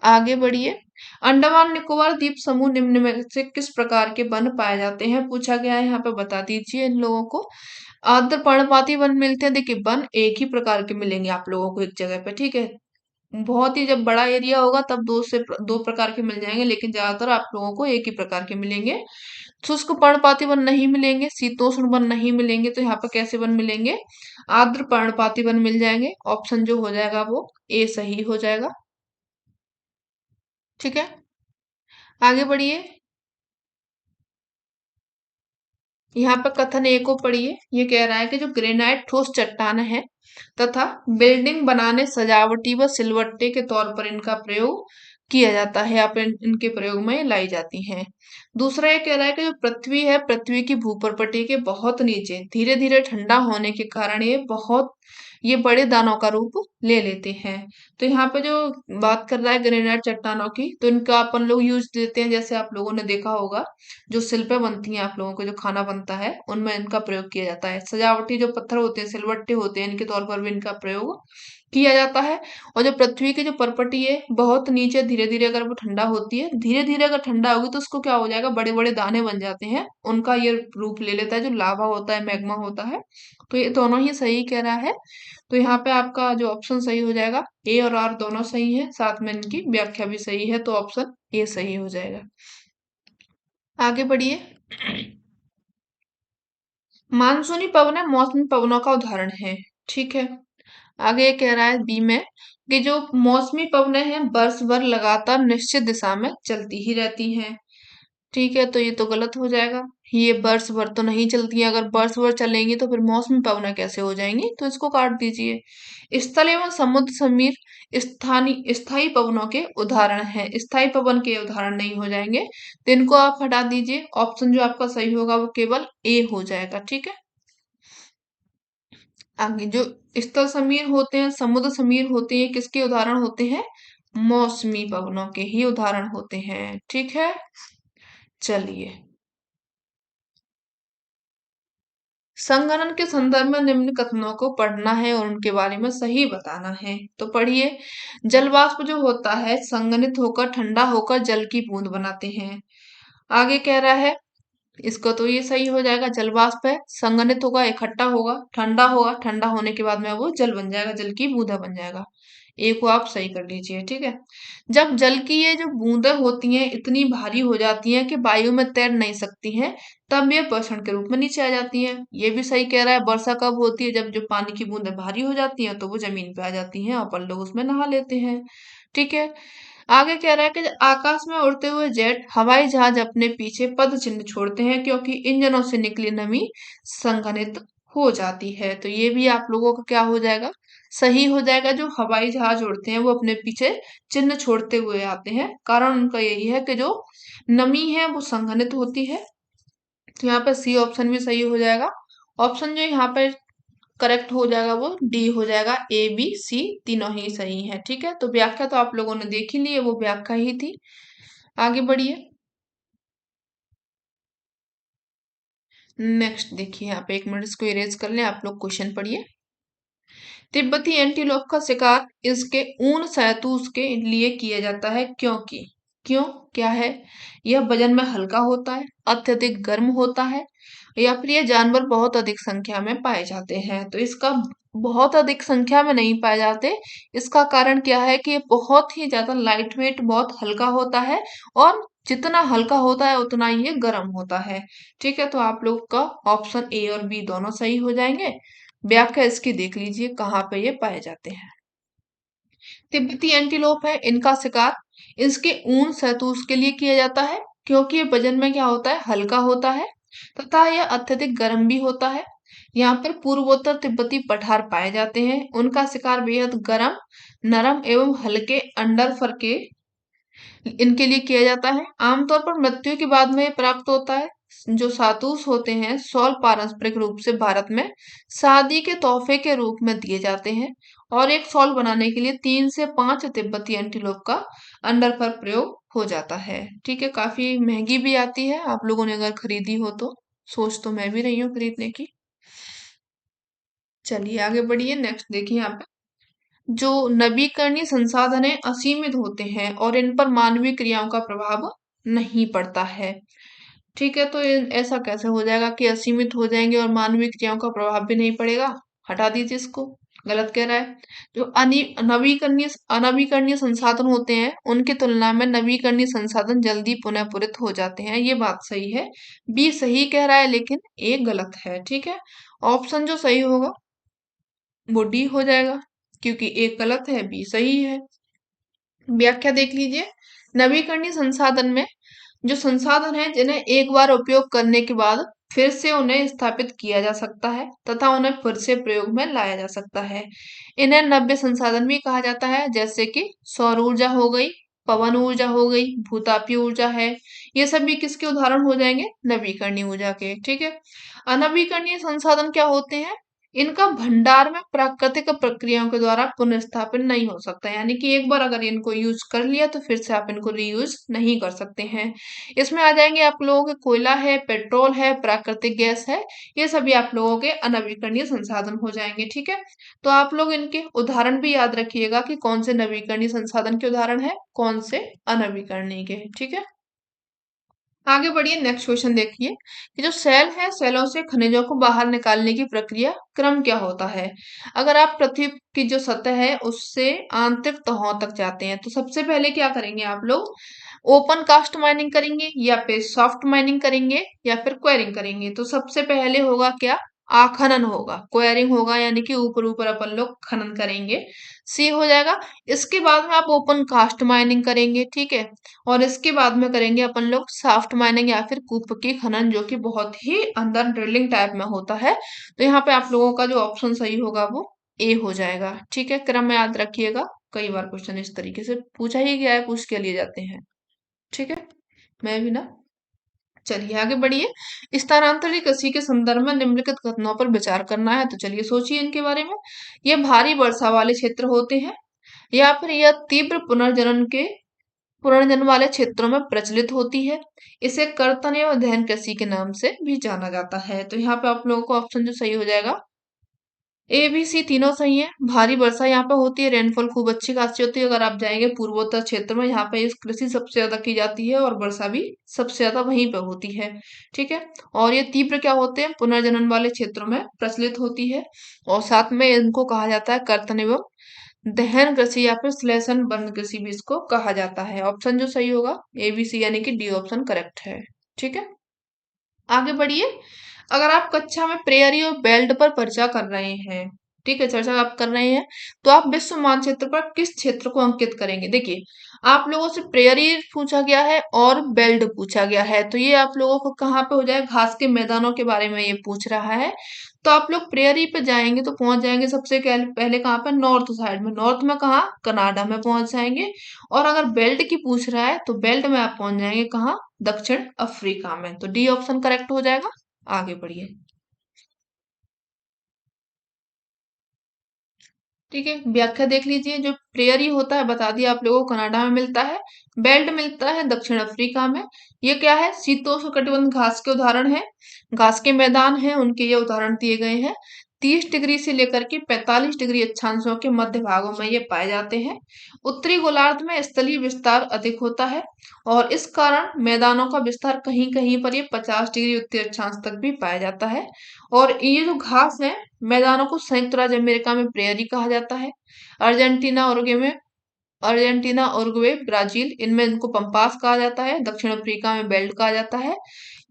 आगे बढ़िए। अंडमान निकोबार द्वीप समूह निम्न में से किस प्रकार के वन पाए जाते हैं, पूछा गया है, यहाँ पे बता दीजिए इन लोगों को। आर्द्र पर्णपाती वन मिलते हैं, देखिए वन एक ही प्रकार के मिलेंगे आप लोगों को एक जगह पे, ठीक है। बहुत ही जब बड़ा एरिया होगा तब दो प्रकार के मिल जाएंगे, लेकिन ज्यादातर आप लोगों को एक ही प्रकार के मिलेंगे। शुष्क पर्णपाती वन नहीं मिलेंगे, शीतोष्ण वन नहीं मिलेंगे, तो यहाँ पे कैसे वन मिलेंगे, आर्द्र पर्णपाती वन मिल जाएंगे। ऑप्शन जो हो जाएगा वो ए सही हो जाएगा, ठीक है। आगे बढ़िए। यहाँ पर कथन ए को पढ़िए। ये कह रहा है कि जो ग्रेनाइट ठोस चट्टान है तथा बिल्डिंग बनाने, सजावटी व सिलवट्टे के तौर पर इनका प्रयोग किया जाता है, या फिर इनके प्रयोग में लाई जाती हैं। दूसरा ये कह रहा है कि जो पृथ्वी है, पृथ्वी की भूपर्पटी के बहुत नीचे धीरे धीरे ठंडा होने के कारण ये बड़े दानों का रूप ले लेते हैं। तो यहाँ पे जो बात कर रहा है ग्रेनाइट चट्टानों की, तो इनका अपन लोग यूज देते हैं, जैसे आप लोगों ने देखा होगा जो शिल्पें बनती हैं आप लोगों को, जो खाना बनता है उनमें इनका प्रयोग किया जाता है। सजावटी जो पत्थर होते हैं, सिलवट्टे होते हैं, इनके तौर पर भी इनका प्रयोग किया जाता है। और जो पृथ्वी की जो परपटी है बहुत नीचे, धीरे धीरे अगर वो ठंडा होती है, धीरे धीरे अगर ठंडा होगी तो उसको क्या हो जाएगा, बड़े बड़े दाने बन जाते हैं, उनका ये रूप ले लेता है, जो लावा होता है, मैग्मा होता है। तो ये दोनों ही सही कह रहा है। तो यहाँ पे आपका जो ऑप्शन सही हो जाएगा, ए और आर दोनों सही है, साथ में इनकी व्याख्या भी सही है, तो ऑप्शन ए सही हो जाएगा। आगे बढ़िए। मानसूनी पवनें मौसमी पवनों का उदाहरण है, ठीक है। आगे ये कह रहा है बी में कि जो मौसमी पवनें हैं वर्ष भर लगातार निश्चित दिशा में चलती ही रहती हैं, ठीक है। तो ये तो गलत हो जाएगा, ये वर्ष भर तो नहीं चलती है। अगर वर्ष भर चलेंगी तो फिर मौसमी पवनें कैसे हो जाएंगी, तो इसको काट दीजिए। स्थल एवं समुद्र समीर स्थानीय स्थायी पवनों के उदाहरण हैं, स्थायी पवन के उदाहरण नहीं हो जाएंगे, तो इनको आप हटा दीजिए। ऑप्शन जो आपका सही होगा वो केवल ए हो जाएगा, ठीक है। आगे जो स्थल समीर होते हैं, समुद्र समीर होते हैं, किसके उदाहरण होते हैं, मौसमी पवनों के ही उदाहरण होते हैं, ठीक है। चलिए, संघनन के संदर्भ में निम्न कथनों को पढ़ना है और उनके बारे में सही बताना है। तो पढ़िए। जल वाष्प जो होता है संघनित होकर ठंडा होकर जल की बूंद बनाते हैं। आगे कह रहा है, इसको तो ये सही हो जाएगा। जल वाष्प है, संघनित होगा, इकट्ठा होगा, ठंडा होने के बाद में वो जल बन जाएगा, जल की बूंदा बन जाएगा। ए को आप सही कर लीजिए, ठीक है। जब जल की ये जो बूंदें होती हैं इतनी भारी हो जाती हैं कि वायु में तैर नहीं सकती हैं, तब ये वर्षण के रूप में नीचे आ जाती हैं। ये भी सही कह रहा है। वर्षा कब होती है? जब जो पानी की बूंदें भारी हो जाती हैं तो वो जमीन पे आ जाती हैं, अपन लोग उसमें नहा लेते हैं, ठीक है। आगे कह रहा है कि आकाश में उड़ते हुए जेट हवाई जहाज अपने पीछे पद चिन्ह छोड़ते हैं क्योंकि इंजनों से निकली नमी संघनित हो जाती है। तो ये भी आप लोगों का क्या हो जाएगा? सही हो जाएगा। जो हवाई जहाज उड़ते हैं वो अपने पीछे चिन्ह छोड़ते हुए आते हैं, कारण उनका यही है कि जो नमी है वो संघनित होती है। तो यहाँ पे सी ऑप्शन भी सही हो जाएगा। ऑप्शन जो यहाँ पे करेक्ट हो जाएगा वो डी हो जाएगा। ए बी सी तीनों ही सही है, ठीक है। तो व्याख्या तो आप लोगों ने देख ही ली है, वो व्याख्या ही थी। आगे बढ़िए। नेक्स्ट देखिए, यहाँ पे 1 मिनट इसको इरेज कर लें, आप लोग क्वेश्चन पढ़िए। तिब्बती एंटीलोप का शिकार इसके ऊन शहतूश के लिए किया जाता है क्योंकि क्यों क्या है? यह वजन में हल्का होता है, अत्यधिक गर्म होता है, या फिर ये जानवर बहुत अधिक संख्या में पाए जाते हैं। तो इसका बहुत अधिक संख्या में नहीं पाए जाते। इसका कारण क्या है कि ये बहुत ही ज्यादा लाइट वेट, बहुत हल्का होता है, और जितना हल्का होता है उतना ही ये गर्म होता है, ठीक है। तो आप लोग का ऑप्शन ए और बी दोनों सही हो जाएंगे। व्याख्या इसकी देख लीजिए कहाँ पे ये पाए जाते हैं। तिब्बती एंटीलोप है, इनका शिकार इसके ऊन शहतूश के लिए किया जाता है क्योंकि ये वजन में क्या होता है? हल्का होता है, तथा यह अत्यधिक गर्म भी होता है। यहाँ पर पूर्वोत्तर तिब्बती पठार पाए जाते हैं। उनका शिकार बेहद गर्म, नरम एवं हल्के अंडर फर के इनके लिए किया जाता है। आमतौर पर मृत्यु के बाद में ये प्राप्त होता है। जो सातूस होते हैं शॉल पारंपरिक रूप से भारत में शादी के तोहफे के रूप में दिए जाते हैं, और एक शॉल बनाने के लिए 3 से 5 तिब्बती एंटीलोप का अंडर पर प्रयोग हो जाता है, ठीक है। काफी महंगी भी आती है, आप लोगों ने अगर खरीदी हो तो। सोच तो मैं भी रही हूँ खरीदने की। चलिए आगे बढ़िए। नेक्स्ट देखिए, यहाँ पे जो नवीकरणीय संसाधन है असीमित होते हैं और इन पर मानवीय क्रियाओं का प्रभाव नहीं पड़ता है, ठीक है। तो ऐसा कैसे हो जाएगा कि असीमित हो जाएंगे और मानवीय क्रियाओं का प्रभाव भी नहीं पड़ेगा? हटा दीजिए इसको, गलत कह रहा है। जो नवीकरणीय अनवीकरणीय संसाधन होते हैं उनकी तुलना में नवीकरणीय संसाधन जल्दी पुनः पूरित हो जाते हैं, ये बात सही है। बी सही कह रहा है लेकिन ए गलत है, ठीक है। ऑप्शन जो सही होगा वो डी हो जाएगा, क्योंकि ए गलत है, बी सही है। व्याख्या देख लीजिए। नवीकरणीय संसाधन में जो संसाधन है जिन्हें एक बार उपयोग करने के बाद फिर से उन्हें स्थापित किया जा सकता है तथा उन्हें फिर से प्रयोग में लाया जा सकता है। इन्हें नव्य संसाधन भी कहा जाता है, जैसे कि सौर ऊर्जा हो गई, पवन ऊर्जा हो गई, भूतापीय ऊर्जा है। ये सभी किसके उदाहरण हो जाएंगे? नवीकरणीय ऊर्जा के, ठीक है। अनवीकरणीय संसाधन क्या होते हैं? इनका भंडार में प्राकृतिक प्रक्रियाओं के द्वारा पुनर्स्थापन नहीं हो सकता, यानी कि एक बार अगर इनको यूज कर लिया तो फिर से आप इनको रीयूज नहीं कर सकते हैं। इसमें आ जाएंगे आप लोगों के कोयला है, पेट्रोल है, प्राकृतिक गैस है, ये सभी आप लोगों के अनवीकरणीय संसाधन हो जाएंगे, ठीक है। तो आप लोग इनके उदाहरण भी याद रखिएगा कि कौन से नवीकरणीय संसाधन के उदाहरण है, कौन से अनवीकरणीय के, ठीक है। आगे बढ़िए। नेक्स्ट क्वेश्चन देखिए कि जो सेल है, सेलों से खनिजों को बाहर निकालने की प्रक्रिया क्रम क्या होता है? अगर आप पृथ्वी की जो सतह है उससे आंतरिक तहों तक जाते हैं तो सबसे पहले क्या करेंगे आप लोग? ओपन कास्ट माइनिंग करेंगे, या फिर सॉफ्ट माइनिंग करेंगे, या फिर क्वेरिंग करेंगे? तो सबसे पहले होगा क्या? आखनन होगा, क्वेरिंग होगा, यानी कि ऊपर ऊपर अपन लोग खनन करेंगे। सी हो जाएगा। इसके बाद में आप ओपन कास्ट माइनिंग करेंगे, ठीक है। और इसके बाद में करेंगे अपन लोग सॉफ्ट माइनिंग या फिर कूप की खनन, जो कि बहुत ही अंदर ड्रिलिंग टाइप में होता है। तो यहाँ पे आप लोगों का जो ऑप्शन सही होगा वो ए हो जाएगा, ठीक है। क्रम में याद रखिएगा, कई बार क्वेश्चन इस तरीके से पूछा ही गया है, पूछ के लिए जाते हैं, ठीक है। मैं भी ना। चलिए आगे बढ़िए। स्थानांतरित कृषि के संदर्भ में निम्नलिखित कथनों पर विचार करना है, तो चलिए सोचिए इनके बारे में। ये भारी वर्षा वाले क्षेत्र होते हैं, या फिर यह तीव्र पुनर्जनन के पुनर्जन्म वाले क्षेत्रों में प्रचलित होती है। इसे कर्तन एवं दहन कृषि के नाम से भी जाना जाता है। तो यहाँ पे आप लोगों को ऑप्शन जो सही हो जाएगा, ए बी सी तीनों सही है। भारी वर्षा यहाँ पे होती है, रेनफॉल खूब अच्छी खासी होती है। अगर आप जाएंगे पूर्वोत्तर क्षेत्र में, यहाँ पे इस कृषि सबसे ज्यादा की जाती है और वर्षा भी सबसे ज्यादा वहीं पे होती है। ठीक है। और ये तीव्र क्या होते हैं, पुनर्जनन वाले क्षेत्रों में प्रचलित होती है। और साथ में इनको कहा जाता है कर्तन एवं दहन कृषि या फिर श्लेषण बंद कृषि भी इसको कहा जाता है। ऑप्शन जो सही होगा ए बी सी यानी कि डी ऑप्शन करेक्ट है। ठीक है, आगे बढ़िए। अगर आप कक्षा में प्रेयरी और बेल्ट पर चर्चा कर रहे हैं, ठीक है, चर्चा आप कर रहे हैं, तो आप विश्व मानचित्र पर किस क्षेत्र को अंकित करेंगे? देखिए, आप लोगों से प्रेयरी पूछा गया है और बेल्ट पूछा गया है, तो ये आप लोगों को कहाँ पे हो जाए, घास के मैदानों के बारे में ये पूछ रहा है। तो आप लोग प्रेयरी पे जाएंगे तो पहुंच जाएंगे सबसे पहले कहाँ पे, नॉर्थ साइड में। नॉर्थ में कहाँ, कनाडा में पहुंच जाएंगे। और अगर बेल्ट की पूछ रहा है तो बेल्ट में आप पहुंच जाएंगे कहाँ, दक्षिण अफ्रीका में। तो डी ऑप्शन करेक्ट हो जाएगा। आगे बढ़िए। ठीक है, व्याख्या देख लीजिए। जो प्रेयरी होता है बता दिया आप लोगों को, कनाडा में मिलता है। बेल्ट मिलता है दक्षिण अफ्रीका में। ये क्या है, शीतोष्णकटिबंध घास के उदाहरण है, घास के मैदान हैं उनके ये उदाहरण दिए गए हैं। 30 डिग्री से लेकर के 45 डिग्री अक्षांशों के मध्य भागों में ये पाए जाते हैं। उत्तरी गोलार्ध में स्थलीय विस्तार अधिक होता है और इस कारण मैदानों का विस्तार कहीं कहीं पर ये 50 डिग्री उत्तरी अक्षांश तक भी पाया जाता है। और ये जो घास है मैदानों को संयुक्त राज्य अमेरिका में प्रेयरी कहा जाता है। अर्जेंटीना उरुग्वे में, अर्जेंटीना उरुग्वे ब्राजील इनमें इनको पंपास कहा जाता है। दक्षिण अफ्रीका में बेल्ट कहा जाता है।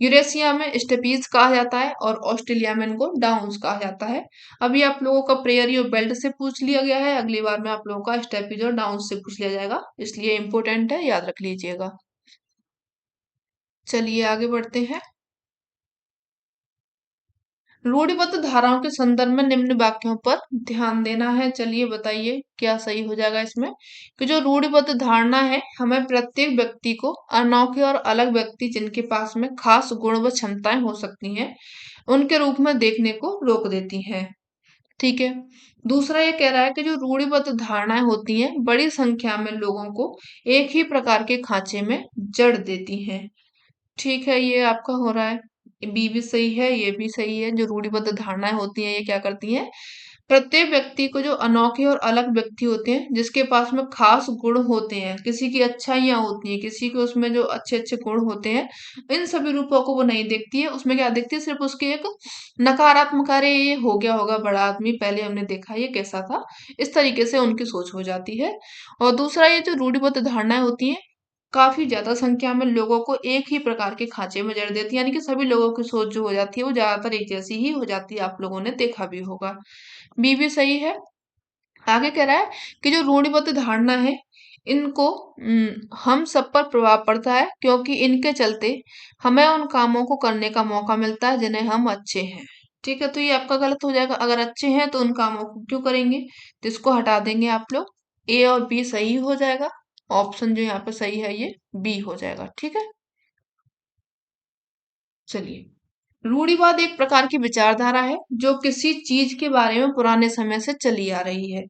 यूरेशिया में स्टेपीज कहा जाता है और ऑस्ट्रेलिया में इनको डाउन्स कहा जाता है। अभी आप लोगों का प्रेयरी और बेल्ट से पूछ लिया गया है, अगली बार में आप लोगों का स्टेपीज और डाउन्स से पूछ लिया जाएगा, इसलिए इंपॉर्टेंट है, याद रख लीजिएगा। चलिए आगे बढ़ते हैं। रूढ़िबद्ध धाराओं के संदर्भ में निम्न वाक्यों पर ध्यान देना है। चलिए बताइए क्या सही हो जाएगा इसमें, कि जो रूढ़िबद्ध धारणा है हमें प्रत्येक व्यक्ति को अनोखे और अलग व्यक्ति जिनके पास में खास गुण व क्षमताएं हो सकती हैं उनके रूप में देखने को रोक देती हैं। ठीक है। दूसरा ये कह रहा है कि जो रूढ़िबद्ध धारणाएं होती हैं बड़ी संख्या में लोगों को एक ही प्रकार के खांचे में जड़ देती हैं। ठीक है, ये आपका हो रहा है, बी भी सही है, ये भी सही है। जो रूढ़िबद्ध धारणाएं होती हैं ये क्या करती हैं, प्रत्येक व्यक्ति को, जो अनोखे और अलग व्यक्ति होते हैं जिसके पास में खास गुण होते हैं, किसी की अच्छाइयां होती हैं, किसी के उसमें जो अच्छे अच्छे गुण होते हैं, इन सभी रूपों को वो नहीं देखती है। उसमें क्या देखती है, सिर्फ उसके एक नकारात्मक, अरे ये हो गया होगा बड़ा आदमी, पहले हमने देखा ये कैसा था, इस तरीके से उनकी सोच हो जाती है। और दूसरा, ये जो रूढ़िबद्ध धारणाएं होती हैं काफी ज्यादा संख्या में लोगों को एक ही प्रकार के खांचे में जड़ देती है, यानी कि सभी लोगों की सोच जो हो जाती है वो ज्यादातर एक जैसी ही हो जाती है, आप लोगों ने देखा भी होगा। बी भी सही है। आगे कह रहा है कि जो रूढ़िबद्ध धारणा है इनको हम सब पर प्रभाव पड़ता है क्योंकि इनके चलते हमें उन कामों को करने का मौका मिलता है जिन्हें हम अच्छे हैं। ठीक है, तो ये आपका गलत हो जाएगा। अगर अच्छे हैं तो उन कामों को क्यों करेंगे, तो इसको हटा देंगे आप लोग। ए और बी सही हो जाएगा। ऑप्शन जो यहाँ पे सही है ये बी हो जाएगा। ठीक है, चलिए। रूढ़िवाद एक प्रकार की विचारधारा है जो किसी चीज के बारे में पुराने समय से चली आ रही है,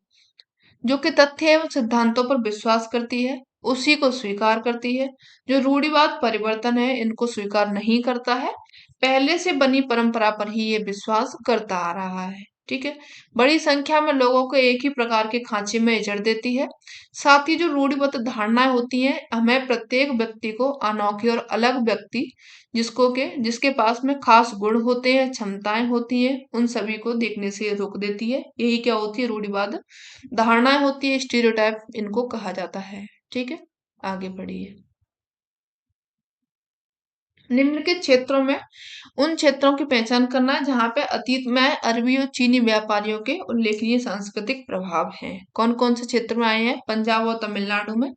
जो कि तथ्य एवं सिद्धांतों पर विश्वास करती है, उसी को स्वीकार करती है। जो रूढ़िवाद परिवर्तन है इनको स्वीकार नहीं करता है, पहले से बनी परंपरा पर ही ये विश्वास करता आ रहा है। ठीक है, बड़ी संख्या में लोगों को एक ही प्रकार के खांचे में जड़ देती है। साथ ही जो रूढ़िबद्ध धारणाएं होती हैं हमें प्रत्येक व्यक्ति को अनोखे और अलग व्यक्ति जिसके पास में खास गुण होते हैं, क्षमताएं होती हैं, उन सभी को देखने से रोक देती है। यही क्या होती है, रूढ़िवाद धारणाएं होती है, स्टीरियोटाइप इनको कहा जाता है। ठीक है, आगे बढ़िए। निम्नलिखित क्षेत्रों में उन क्षेत्रों की पहचान करना है जहां पे अतीत में अरबी और चीनी व्यापारियों के उल्लेखनीय सांस्कृतिक प्रभाव हैं। कौन कौन से क्षेत्र में आए हैं, पंजाब और तमिलनाडु में,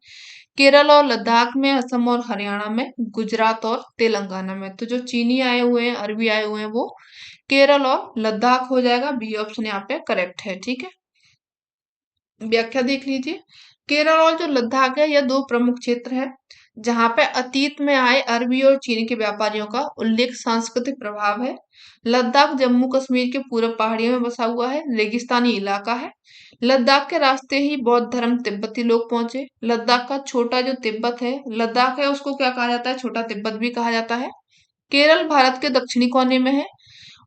केरल और लद्दाख में, असम और हरियाणा में, गुजरात और तेलंगाना में। तो जो चीनी आए हुए हैं, अरबी आए हुए हैं, वो केरल और लद्दाख हो जाएगा। बी ऑप्शन यहाँ पे करेक्ट है। ठीक है, व्याख्या देख लीजिए। केरल और जो लद्दाख है यह दो प्रमुख क्षेत्र है जहां पे अतीत में आए अरबी और चीनी के व्यापारियों का उल्लेख सांस्कृतिक प्रभाव है। लद्दाख जम्मू कश्मीर के पूर्व पहाड़ियों में बसा हुआ है, रेगिस्तानी इलाका है। लद्दाख के रास्ते ही बौद्ध धर्म तिब्बती लोग पहुंचे। लद्दाख का छोटा जो तिब्बत है, लद्दाख है, उसको क्या कहा जाता है? छोटा तिब्बत भी कहा जाता है। केरल भारत के दक्षिणी कोने में है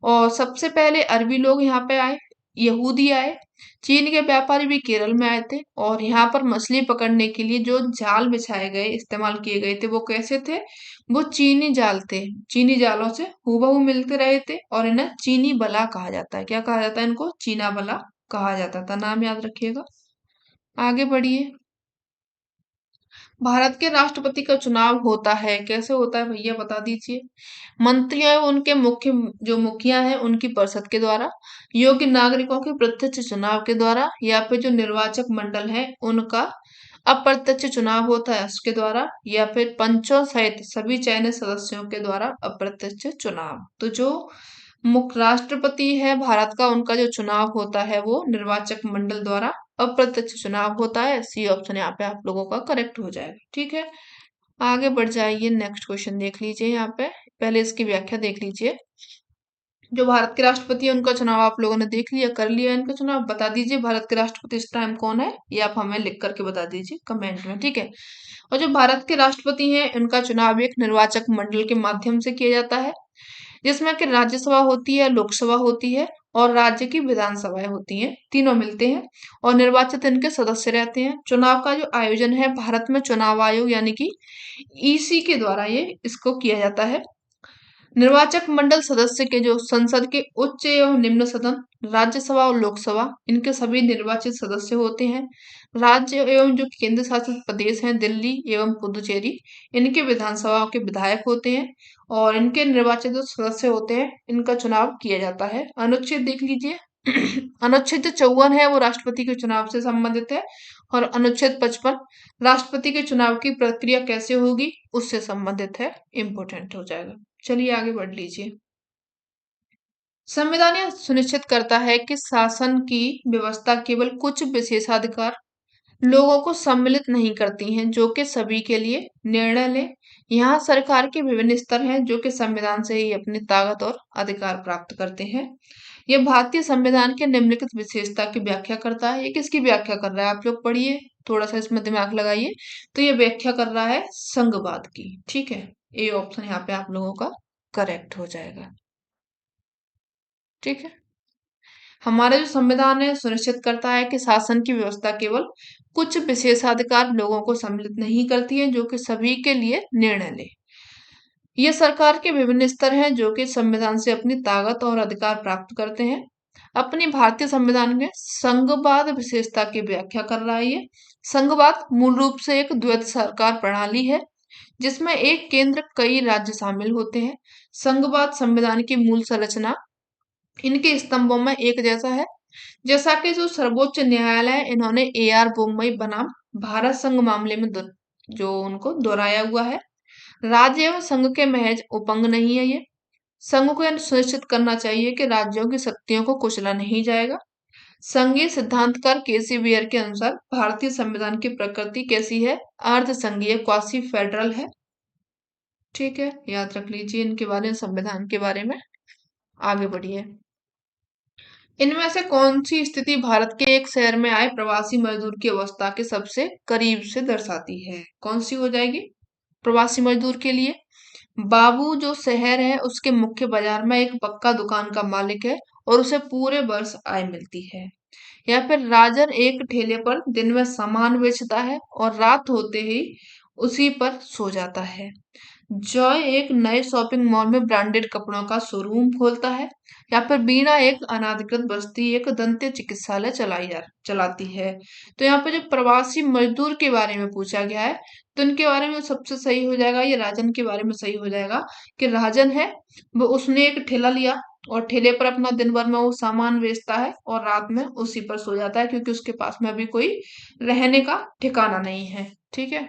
और सबसे पहले अरबी लोग यहाँ पे आए, यहूदी आए। चीन के व्यापारी भी केरल में आए थे और यहाँ पर मछली पकड़ने के लिए जो जाल बिछाए गए, इस्तेमाल किए गए थे, वो कैसे थे? वो चीनी जाल थे। चीनी जालों से हूबहू मिलते रहे थे और इन्हें चीनी बला कहा जाता है। क्या कहा जाता है इनको? चीना बला कहा जाता था। नाम याद रखिएगा। आगे बढ़िए। भारत के राष्ट्रपति का चुनाव होता है, कैसे होता है भैया बता दीजिए? मंत्रियों एवं उनके मुख्य जो मुखिया हैं उनकी परिषद के द्वारा, योग्य नागरिकों के प्रत्यक्ष चुनाव के द्वारा, या फिर जो निर्वाचक मंडल है उनका अप्रत्यक्ष चुनाव होता है उसके द्वारा, या फिर पंचों सहित सभी चयनित सदस्यों के द्वारा अप्रत्यक्ष चुनाव। तो जो मुख्य राष्ट्रपति है भारत का, उनका जो चुनाव होता है वो निर्वाचक मंडल द्वारा अप्रत्यक्ष चुनाव होता है। सी ऑप्शन यहाँ पे आप लोगों का करेक्ट हो जाएगा। ठीक है, आगे बढ़ जाइए। नेक्स्ट क्वेश्चन देख लीजिए। यहाँ पे पहले इसकी व्याख्या देख लीजिए। जो भारत के राष्ट्रपति है उनका चुनाव आप लोगों ने देख लिया, कर लिया इनका चुनाव। बता दीजिए भारत के राष्ट्रपति इस टाइम कौन है, ये आप हमें लिख करके बता दीजिए कमेंट में। ठीक है, और जो भारत के राष्ट्रपति हैं उनका चुनाव एक निर्वाचक मंडल के माध्यम से किया जाता है, जिसमें कि राज्यसभा होती है, लोकसभा होती है और राज्य की विधानसभाएं होती हैं, तीनों मिलते हैं और निर्वाचित इनके सदस्य रहते हैं। चुनाव का जो आयोजन है भारत में चुनाव आयोग यानी कि ईसी के द्वारा ये इसको किया जाता है। निर्वाचक मंडल सदस्य के जो संसद के उच्च एवं निम्न सदन, राज्यसभा और लोकसभा, इनके सभी निर्वाचित सदस्य होते हैं। राज्य एवं जो केंद्र शासित प्रदेश हैं दिल्ली एवं पुदुचेरी, इनके विधानसभाओं के विधायक होते हैं और इनके निर्वाचित जो सदस्य होते हैं इनका चुनाव किया जाता है। अनुच्छेद देख लीजिए। अनुच्छेद जो 54 है वो राष्ट्रपति के चुनाव से संबंधित है और अनुच्छेद 55 राष्ट्रपति के चुनाव की प्रक्रिया कैसे होगी उससे संबंधित है। इंपोर्टेंट हो जाएगा। चलिए आगे बढ़ लीजिए। संविधान यह सुनिश्चित करता है कि शासन की व्यवस्था केवल कुछ विशेषाधिकार लोगों को सम्मिलित नहीं करती हैं, जो कि सभी के लिए निर्णय ले। यहाँ सरकार के विभिन्न स्तर हैं जो कि संविधान से ही अपनी ताकत और अधिकार प्राप्त करते हैं। यह भारतीय संविधान के निम्नलिखित विशेषता की व्याख्या करता है। ये किसकी व्याख्या कर रहा है? आप लोग पढ़िए, थोड़ा सा इसमें दिमाग लगाइए। तो ये व्याख्या कर रहा है संघवाद की। ठीक है, ए ऑप्शन यहाँ पे आप लोगों का करेक्ट हो जाएगा। ठीक है, हमारा जो संविधान है सुनिश्चित करता है कि शासन की व्यवस्था केवल कुछ विशेषाधिकार लोगों को सम्मिलित नहीं करती है, जो कि सभी के लिए निर्णय ले। ये सरकार के विभिन्न स्तर हैं जो कि संविधान से अपनी ताकत और अधिकार प्राप्त करते हैं। अपनी भारतीय संविधान में संघवाद विशेषता की व्याख्या कर रहा है। ये संघवाद मूल रूप से एक द्वैत सरकार प्रणाली है जिसमें एक केंद्र कई राज्य शामिल होते हैं। संघवाद संविधान की मूल संरचना इनके स्तंभों में एक जैसा है, जैसा कि जो सर्वोच्च न्यायालय है, इन्होंने AR बोम्मई बनाम भारत संघ मामले में जो उनको दोहराया हुआ है। राज्य एवं संघ के महज उपंग नहीं है ये। संघ को यह सुनिश्चित करना चाहिए कि राज्यों की शक्तियों को कुचला नहीं जाएगा। संघीय सिद्धांतकार केसी बियर के अनुसार भारतीय संविधान की प्रकृति कैसी है? अर्ध संघीय, क्वासी फेडरल है। ठीक है, याद रख लीजिए इनके बारे में, संविधान के बारे में। आगे बढ़िए। इनमें से कौन सी स्थिति भारत के एक शहर में आए प्रवासी मजदूर की अवस्था के सबसे करीब से दर्शाती है? कौन सी हो जाएगी प्रवासी मजदूर के लिए? बाबू जो शहर है उसके मुख्य बाजार में एक पक्का दुकान का मालिक है और उसे पूरे वर्ष आय मिलती है। या फिर राजन एक ठेले पर दिन में सामान बेचता है और रात होते ही उसी पर सो जाता है। जॉय एक नए शॉपिंग मॉल में ब्रांडेड कपड़ों का शोरूम खोलता है। या फिर बीना एक अनाधिकृत बस्ती एक दंत चिकित्सालय चलाती है। तो यहाँ पे जो प्रवासी मजदूर के बारे में पूछा गया है तो इनके बारे में सबसे सही हो जाएगा, ये राजन के बारे में सही हो जाएगा कि राजन है वो, उसने एक ठेला लिया और ठेले पर अपना दिन भर में वो सामान बेचता है और रात में उसी पर सो जाता है, क्योंकि उसके पास में अभी कोई रहने का ठिकाना नहीं है। ठीक है,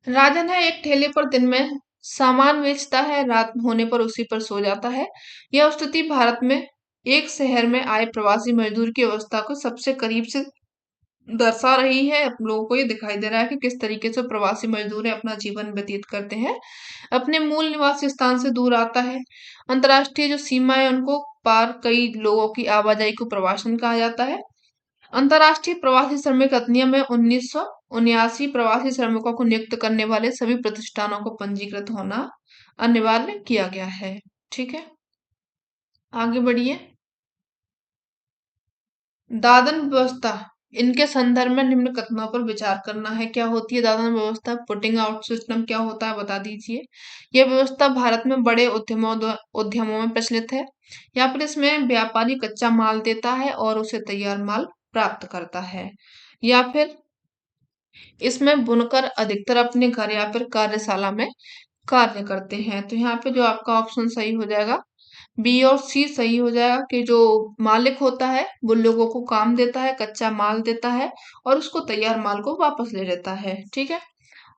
राजन है एक ठेले पर दिन में सामान बेचता है, रात होने पर उसी पर सो जाता है। यह स्थिति भारत में एक शहर में आए प्रवासी मजदूर की अवस्था को सबसे करीब से दर्शा रही है। आप लोगों को ये दिखाई दे रहा है कि किस तरीके से प्रवासी मजदूर अपना जीवन व्यतीत करते हैं, अपने मूल निवास स्थान से दूर आता है। अंतर्राष्ट्रीय जो सीमा है उनको पार कई लोगों की आवाजाही को प्रवासन कहा जाता है। अंतर्राष्ट्रीय प्रवासी श्रमिक अधिनियम में 1979 प्रवासी श्रमिकों को नियुक्त करने वाले सभी प्रतिष्ठानों को पंजीकृत होना अनिवार्य किया गया है। ठीक है, आगे बढ़िए। दादन व्यवस्था, इनके संदर्भ में निम्न कथनों पर विचार करना है। क्या होती है दादन व्यवस्था? पुटिंग आउट सिस्टम क्या होता है बता दीजिए। यह व्यवस्था भारत में बड़े उद्यमों में प्रचलित है। यहाँ पर इसमें व्यापारी कच्चा माल देता है और उसे तैयार माल प्राप्त करता है। या फिर इसमें बुनकर अधिकतर अपने घर या फिर कार्यशाला में कार्य करते हैं। तो यहाँ पे जो आपका ऑप्शन सही हो जाएगा, बी और सी सही हो जाएगा कि जो मालिक होता है वो लोगों को काम देता है, कच्चा माल देता है और उसको तैयार माल को वापस ले लेता है। ठीक है,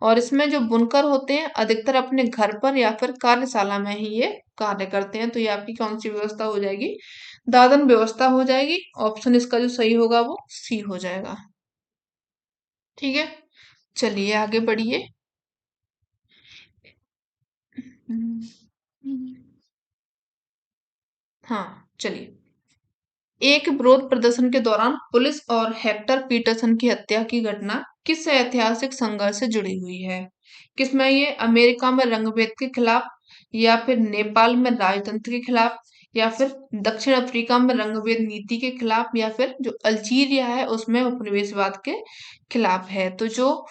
और इसमें जो बुनकर होते हैं अधिकतर अपने घर पर या फिर कार्यशाला में ही ये कार्य करते हैं। तो ये आपकी कौन सी व्यवस्था हो जाएगी? दादन व्यवस्था हो जाएगी। ऑप्शन इसका जो सही होगा वो सी हो जाएगा। ठीक है, चलिए आगे बढ़िए। हम्म, हम्म, हाँ चलिए। एक विरोध प्रदर्शन के दौरान पुलिस और हेक्टर पीटरसन की हत्या की घटना किस ऐतिहासिक संघर्ष से जुड़ी हुई है? किसमें ये अमेरिका में रंगभेद के खिलाफ, या फिर नेपाल में राजतंत्र के खिलाफ, या फिर दक्षिण अफ्रीका में रंगभेद नीति के खिलाफ, या फिर जो अल्जीरिया है उसमें उपनिवेशवाद के खिलाफ है? तो जो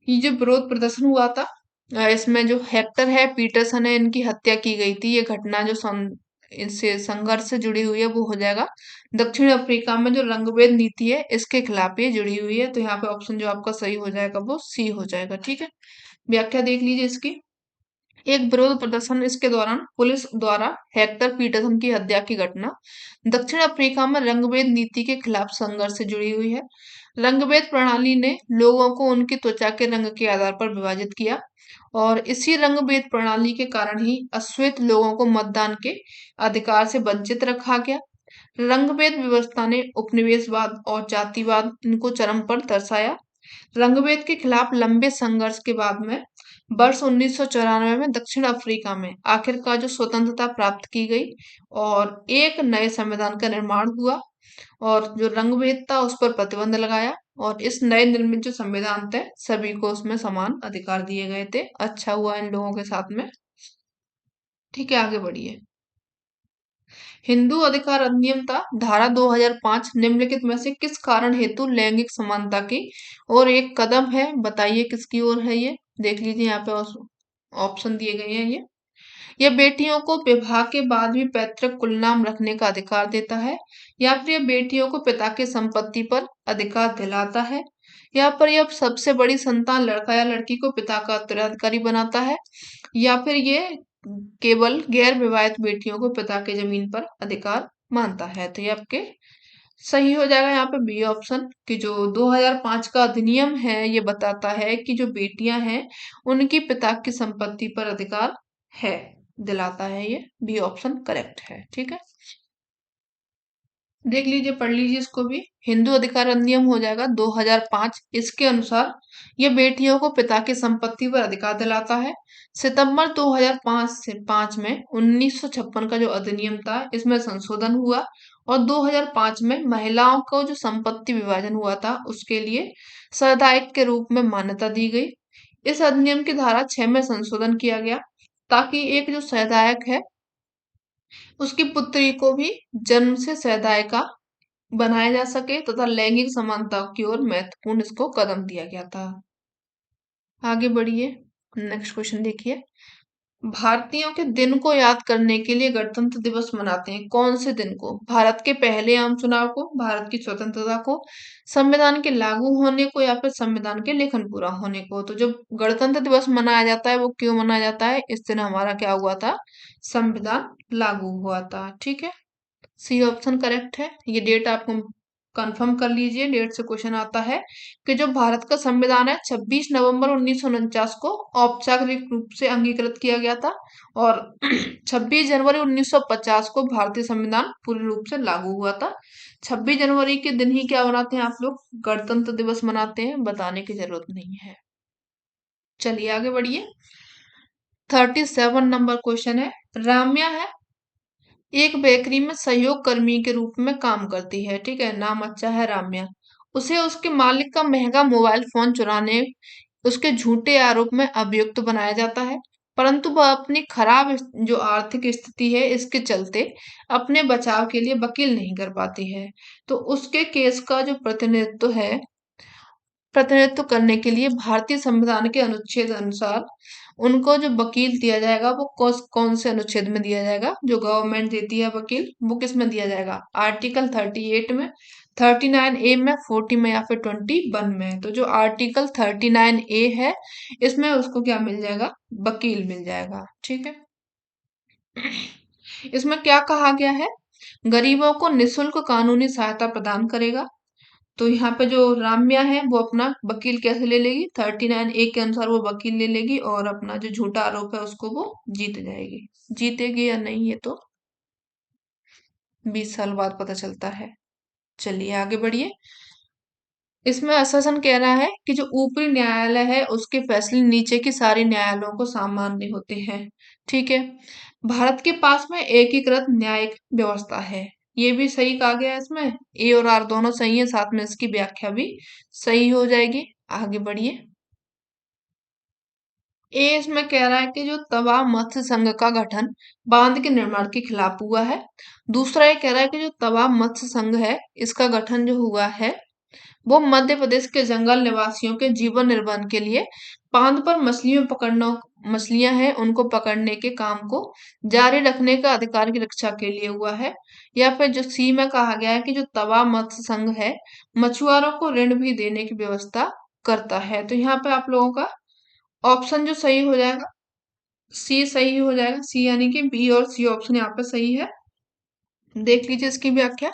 ये जो विरोध प्रदर्शन हुआ था, इसमें जो हेक्टर है पीटरसन है इनकी हत्या की गई थी। ये घटना जो इससे संघर्ष से जुड़ी हुई है वो हो जाएगा दक्षिण अफ्रीका में जो रंगभेद नीति है इसके खिलाफ ये जुड़ी हुई है। तो यहाँ पे ऑप्शन जो आपका सही हो जाएगा वो सी हो जाएगा। ठीक है, व्याख्या देख लीजिए इसकी। एक विरोध प्रदर्शन इसके दौरान पुलिस द्वारा हेक्टर पीटरसन की हत्या की घटना दक्षिण अफ्रीका में रंगभेद नीति के खिलाफ संघर्ष से जुड़ी हुई है। रंगभेद प्रणाली ने लोगों को उनकी त्वचा के रंग के आधार पर विभाजित किया और इसी रंगभेद प्रणाली के कारण ही अश्वेत लोगों को मतदान के अधिकार से वंचित रखा गया। रंगभेद व्यवस्था ने उपनिवेशवाद और जातिवाद इनको चरम पर दर्शाया। रंगभेद के खिलाफ लंबे संघर्ष के बाद में वर्ष 1994 में दक्षिण अफ्रीका में आखिरकार जो स्वतंत्रता प्राप्त की गई और एक नए संविधान का निर्माण हुआ और जो रंगभेद था उस पर प्रतिबंध लगाया और इस नए निर्मित जो संविधान थे सभी को उसमें समान अधिकार दिए गए थे। अच्छा हुआ इन लोगों के साथ में। ठीक है, आगे बढ़िए। हिंदू अधिकार अधिनियम था धारा 2005 निम्नलिखित में से किस कारण हेतु लैंगिक समानता की और एक कदम है? बताइए किसकी ओर है ये। देख लीजिए यहाँ पे ऑप्शन दिए गए हैं। यह बेटियों को विवाह के बाद भी पैतृक कुलनाम रखने का अधिकार देता है, या फिर यह बेटियों को पिता की संपत्ति पर अधिकार दिलाता है, या फिर यह सबसे बड़ी संतान लड़का या लड़की को पिता का उत्तराधिकारी बनाता है, या फिर ये केवल गैर विवाहित बेटियों को पिता के जमीन पर अधिकार मानता है। तो ये आपके सही हो जाएगा यहाँ पे बी ऑप्शन कि जो 2005 का अधिनियम है ये बताता है कि जो बेटियां हैं उनकी पिता की संपत्ति पर अधिकार है, दिलाता है। ये बी ऑप्शन करेक्ट है। ठीक है, देख लीजिए पढ़ लीजिए इसको भी। हिंदू अधिकार अधिनियम हो जाएगा 2005। इसके अनुसार ये बेटियों को पिता की संपत्ति पर अधिकार दिलाता है। सितंबर 2005 से 5 में 1956 का जो अधिनियम था इसमें संशोधन हुआ और 2005 में महिलाओं को जो संपत्ति विभाजन हुआ था उसके लिए सामुदायिक के रूप में मान्यता दी गई। इस अधिनियम की धारा 6 में संशोधन किया गया ताकि एक जो सहायक है उसकी पुत्री को भी जन्म से सहायिका बनाया जा सके तथा लैंगिक समानता की ओर महत्वपूर्ण इसको कदम दिया गया था। आगे बढ़िए, नेक्स्ट क्वेश्चन देखिए। भारतीयों के दिन को याद करने के लिए गणतंत्र दिवस मनाते हैं। कौन से दिन को? भारत के पहले आम चुनाव को, भारत की स्वतंत्रता को, संविधान के लागू होने को, या फिर संविधान के लेखन पूरा होने को? तो जब गणतंत्र दिवस मनाया जाता है वो क्यों मनाया जाता है? इस दिन हमारा क्या हुआ था? संविधान लागू हुआ था। ठीक है, सी ऑप्शन करेक्ट है। ये डेट आपको कंफर्म कर लीजिए, डेट से क्वेश्चन आता है कि जो भारत का संविधान है 26 नवंबर 1949 को औपचारिक रूप से अंगीकृत किया गया था और 26 जनवरी 1950 को भारतीय संविधान पूर्ण रूप से लागू हुआ था। 26 जनवरी के दिन ही क्या मनाते हैं आप लोग? गणतंत्र दिवस मनाते हैं, बताने की जरूरत नहीं है। चलिए आगे बढ़िए। 37 नंबर क्वेश्चन है। राम्या है एक बेकरी में सहयोग कर्मी के रूप में काम करती है, ठीक है, नाम अच्छा है राम्या। उसे उसके मालिक का महंगा मोबाइल फोन चुराने उसके झूठे आरोप में अभियुक्त बनाया जाता है, परंतु वह अपनी खराब जो आर्थिक स्थिति है इसके चलते अपने बचाव के लिए वकील नहीं कर पाती है। तो उसके केस का जो प्रतिनिधित्व करने के लिए भारतीय संविधान के अनुच्छेद अनुसार उनको जो वकील दिया जाएगा वो कौन से अनुच्छेद में दिया जाएगा, जो गवर्नमेंट देती है वकील, वो किस में दिया जाएगा, आर्टिकल 38 में, 39A में, 40 में या फिर 21 में। तो जो आर्टिकल 39A है इसमें उसको क्या मिल जाएगा, वकील मिल जाएगा, ठीक है। इसमें क्या कहा गया है, गरीबों को निशुल्क कानूनी सहायता प्रदान करेगा। तो यहाँ पे जो राम्या है वो अपना वकील कैसे ले लेगी, 39A के अनुसार वो वकील ले लेगी और अपना जो झूठा आरोप है उसको वो जीत जाएगी। जीतेगी या नहीं ये तो 20 साल बाद पता चलता है। चलिए आगे बढ़िए। इसमें शासन कह रहा है कि जो ऊपरी न्यायालय है उसके फैसले नीचे की सारी न्यायालयों को सामान्य होते हैं, ठीक है। भारत के पास में एकीकृत न्यायिक व्यवस्था है, ये भी सही कहा गया है इसमें, ए और आर दोनों सही है, साथ में इसकी व्याख्या भी सही हो जाएगी। आगे बढ़िए। ए इसमें कह रहा है कि जो तवा मत्स्य संघ का गठन बांध के निर्माण के खिलाफ हुआ है। दूसरा ये कह रहा है कि जो तवा मत्स्य संघ है इसका गठन जो हुआ है वो मध्य प्रदेश के जंगल निवासियों के जीवन निर्वहन के लिए बांध पर मछलियां हैं उनको पकड़ने के काम को जारी रखने का अधिकार की रक्षा के लिए हुआ है। या फिर जो सी में कहा गया है कि जो तवा मत्स्य संघ है मछुआरों को ऋण भी देने की व्यवस्था करता है। तो यहाँ पे आप लोगों का ऑप्शन जो सही हो जाएगा सी सही हो जाएगा, सी यानी कि बी और सी ऑप्शन यहाँ पे सही है। देख लीजिए इसकी व्याख्या।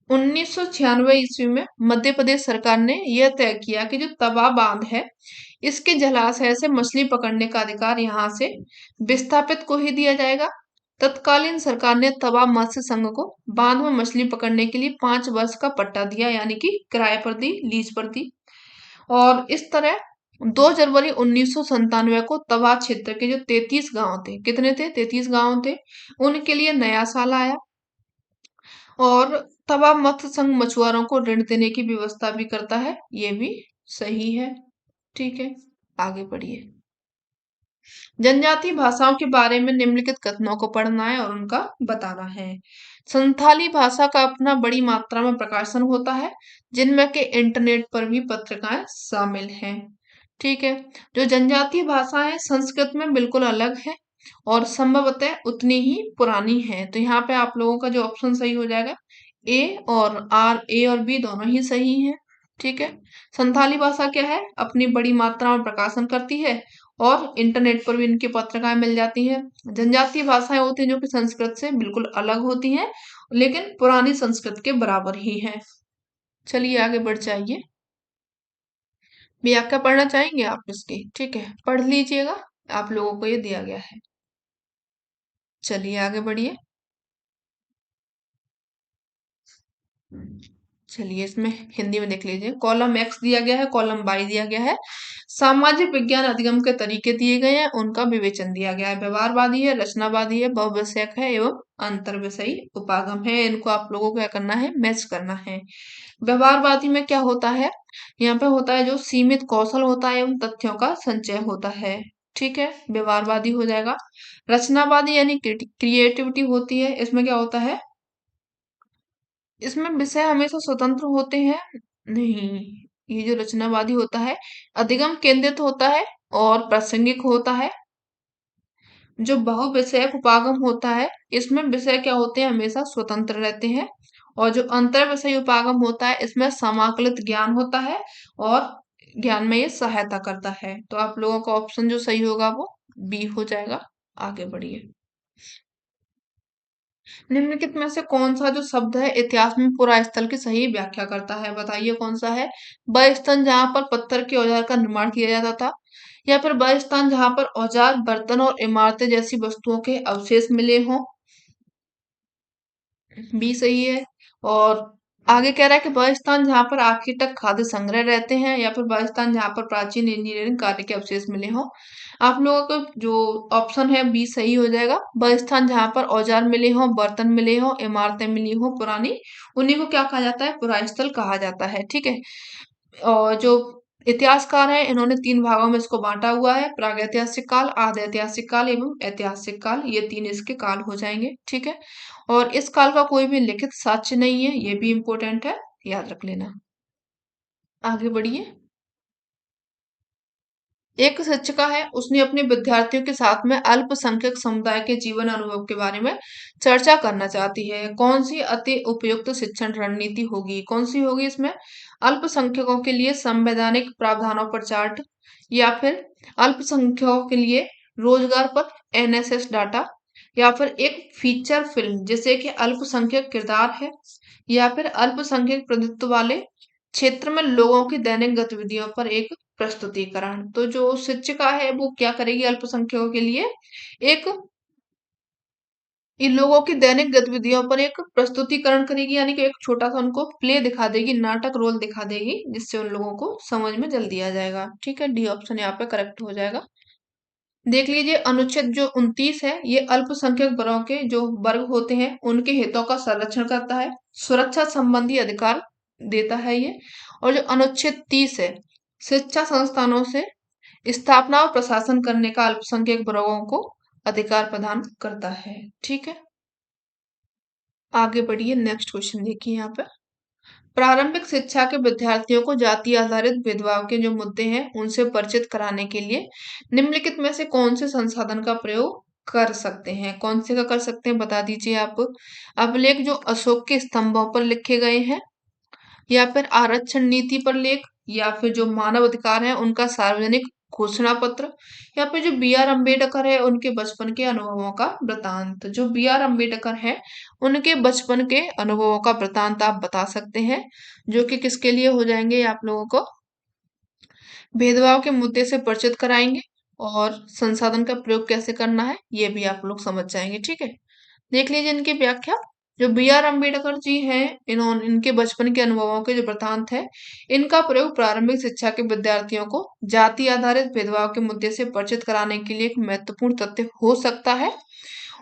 1996 ईस्वी में मध्य प्रदेश सरकार ने यह तय किया कि जो तवा बांध है इसके जलाशय से मछली पकड़ने का अधिकार यहाँ से विस्थापित को ही दिया जाएगा। तत्कालीन सरकार ने तवा मत्स्य संघ को बांध में मछली पकड़ने के लिए 5 वर्ष का पट्टा दिया, यानी कि किराए पर दी, लीज पर दी। और इस तरह 2 जनवरी 1997 को तवा क्षेत्र के जो 33 गांव थे, कितने थे, 33 गांव थे, उनके लिए नया साल आया। और तवा मत्स्य संघ मछुआरों को ऋण देने की व्यवस्था भी करता है, ये भी सही है, ठीक है। आगे बढ़िए। जनजातीय भाषाओं के बारे में निम्नलिखित कथनों को पढ़ना है और उनका बताना है। संथाली भाषा का अपना बड़ी मात्रा में प्रकाशन होता है, जिनमें के इंटरनेट पर भी पत्रिकाएं शामिल हैं, ठीक है। जो जनजातीय भाषाएं संस्कृत में बिल्कुल अलग है और संभवतः उतनी ही पुरानी है। तो यहाँ पे आप लोगों का जो ऑप्शन सही हो जाएगा ए और बी दोनों ही सही है, ठीक है। संथाली भाषा क्या है, अपनी बड़ी मात्रा में प्रकाशन करती है और इंटरनेट पर भी इनकी पत्रिकाएं मिल जाती हैं। जनजातीय भाषाएं होती हैं जो कि संस्कृत से बिल्कुल अलग होती हैं लेकिन पुरानी संस्कृत के बराबर ही है। चलिए आगे बढ़ जाइए। व्याख्या पढ़ना चाहेंगे आप इसकी, ठीक है, पढ़ लीजिएगा, आप लोगों को ये दिया गया है। चलिए आगे बढ़िए। चलिए इसमें हिंदी में देख लीजिए। कॉलम एक्स दिया गया है, कॉलम वाई दिया गया है। सामाजिक विज्ञान अधिगम के तरीके दिए गए हैं, उनका विवेचन दिया गया है। व्यवहारवादी है, रचनावादी है, बहुविषयक है एवं अंतर विषयी उपागम है। इनको आप लोगों को क्या करना है, मैच करना है। व्यवहारवादी में क्या होता है, यहाँ पे होता है जो सीमित कौशल होता है एवं तथ्यों का संचय होता है, ठीक है, व्यवहारवादी हो जाएगा। रचनावादी यानी क्रिएटिविटी होती है, इसमें क्या होता है, इसमें विषय हमेशा स्वतंत्र होते हैं, नहीं, ये जो रचनावादी होता है अधिगम केंद्रित होता है और प्रासंगिक होता है। जो बहुविषयक उपागम होता है इसमें विषय क्या होते हैं, हमेशा स्वतंत्र रहते हैं। और जो अंतर विषय उपागम होता है इसमें समाकलित ज्ञान होता है और ज्ञान में ये सहायता करता है। तो आप लोगों का ऑप्शन जो सही होगा वो बी हो जाएगा। आगे बढ़िए। निम्नलिखित में से कौन सा जो शब्द है इतिहास में पुरा स्थल की सही व्याख्या करता है, बताइए कौन सा है। वह स्थान जहां पर पत्थर के औजार का निर्माण किया जाता था, या फिर वह स्थान जहां पर औजार, बर्तन और इमारतें जैसी वस्तुओं के अवशेष मिले हों, बी सही है। और आगे कह रहा है कि वह स्थान जहाँ पर आखिर तक खाद्य संग्रह रहते हैं या फिर वह स्थान जहाँ पर प्राचीन इंजीनियरिंग कार्य के अवशेष मिले हों। आप लोगों को जो ऑप्शन है बी सही हो जाएगा। वह स्थान जहाँ पर औजार मिले हों, बर्तन मिले हों, इमारतें मिली हों पुरानी, उन्हीं को क्या कहा जाता है? पुरास्थल कहा जाता है। ठीक है। और जो इतिहासकार हैं इन्होंने 3 भागों में इसको बाँटा हुआ है, प्रागैतिहासिक काल, आधि ऐतिहासिक काल एवं ऐतिहासिक काल, ये 3 इसके काल हो जाएँगे, ठीक है? और इस काल का कोई भी लिखित साक्ष्य नहीं है, ये भी इम्पोर्टेंट है, याद रख लेना। आगे बढ़िए। एक शिक्षिका है, उसने अपने विद्यार्थियों के साथ में अल्पसंख्यक समुदाय के जीवन अनुभव के बारे में चर्चा करना चाहती है। कौन सी अति उपयुक्त शिक्षण रणनीति होगी? कौन सी होगी इसमें? अल्पसंख्यकों के लिए संवैधानिक प्रावधानों पर चार्ट या फिर अल्पसंख्यकों के लिए रोजगार पर एनएसएस डाटा या फिर एक फीचर फिल्म जैसे कि अल्पसंख्यक किरदार है या फिर अल्पसंख्यक प्रतिनिधित्व वाले क्षेत्र में लोगों की दैनिक गतिविधियों पर एक प्रस्तुतिकरण। तो जो शिक्षिका है वो क्या करेगी अल्पसंख्यकों के लिए एक इन लोगों की दैनिक गतिविधियों पर एक प्रस्तुतिकरण करेगी, यानी कि एक छोटा सा उनको प्ले दिखा देगी, नाटक रोल दिखा देगी, जिससे उन लोगों को समझ में जल्दी आ जाएगा। ठीक है, डी ऑप्शन यहाँ पे करेक्ट हो जाएगा। देख लीजिए अनुच्छेद जो 29 है ये अल्पसंख्यक वर्गों के जो वर्ग होते हैं उनके हितों का संरक्षण करता है, सुरक्षा संबंधी अधिकार देता है ये। और जो अनुच्छेद 30 है शिक्षा संस्थानों से स्थापना और प्रशासन करने का अल्पसंख्यक वर्गों को अधिकार प्रदान करता है। ठीक है, आगे बढ़िए। नेक्स्ट क्वेश्चन देखिए यहाँ पे। प्रारंभिक शिक्षा के विद्यार्थियों को जाति आधारित भेदभाव के जो मुद्दे हैं उनसे परिचित कराने के लिए निम्नलिखित में से कौन से संसाधन का प्रयोग कर सकते हैं? कौन से का कर सकते हैं बता दीजिए आप। अभिलेख जो अशोक के स्तंभों पर लिखे गए हैं या फिर आरक्षण नीति पर लेख या फिर जो मानव अधिकार है उनका सार्वजनिक घोषणा पत्र या फिर जो बी आर अम्बेडकर है उनके बचपन के अनुभवों का वृतांत। जो बी आर अम्बेडकर है उनके बचपन के अनुभवों का वृतांत आप बता सकते हैं, जो कि किसके लिए हो जाएंगे? आप लोगों को भेदभाव के मुद्दे से परिचित कराएंगे और संसाधन का प्रयोग कैसे करना है ये भी आप लोग समझ जाएंगे। ठीक है, देख लीजिए इनकी व्याख्या। जो बी आर अम्बेडकर जी हैं इन्होंने इनके बचपन के अनुभवों के जो वृतांत है इनका प्रयोग प्रारंभिक शिक्षा के विद्यार्थियों को जाति आधारित भेदभाव के मुद्दे से परिचित कराने के लिए एक महत्वपूर्ण तथ्य हो सकता है।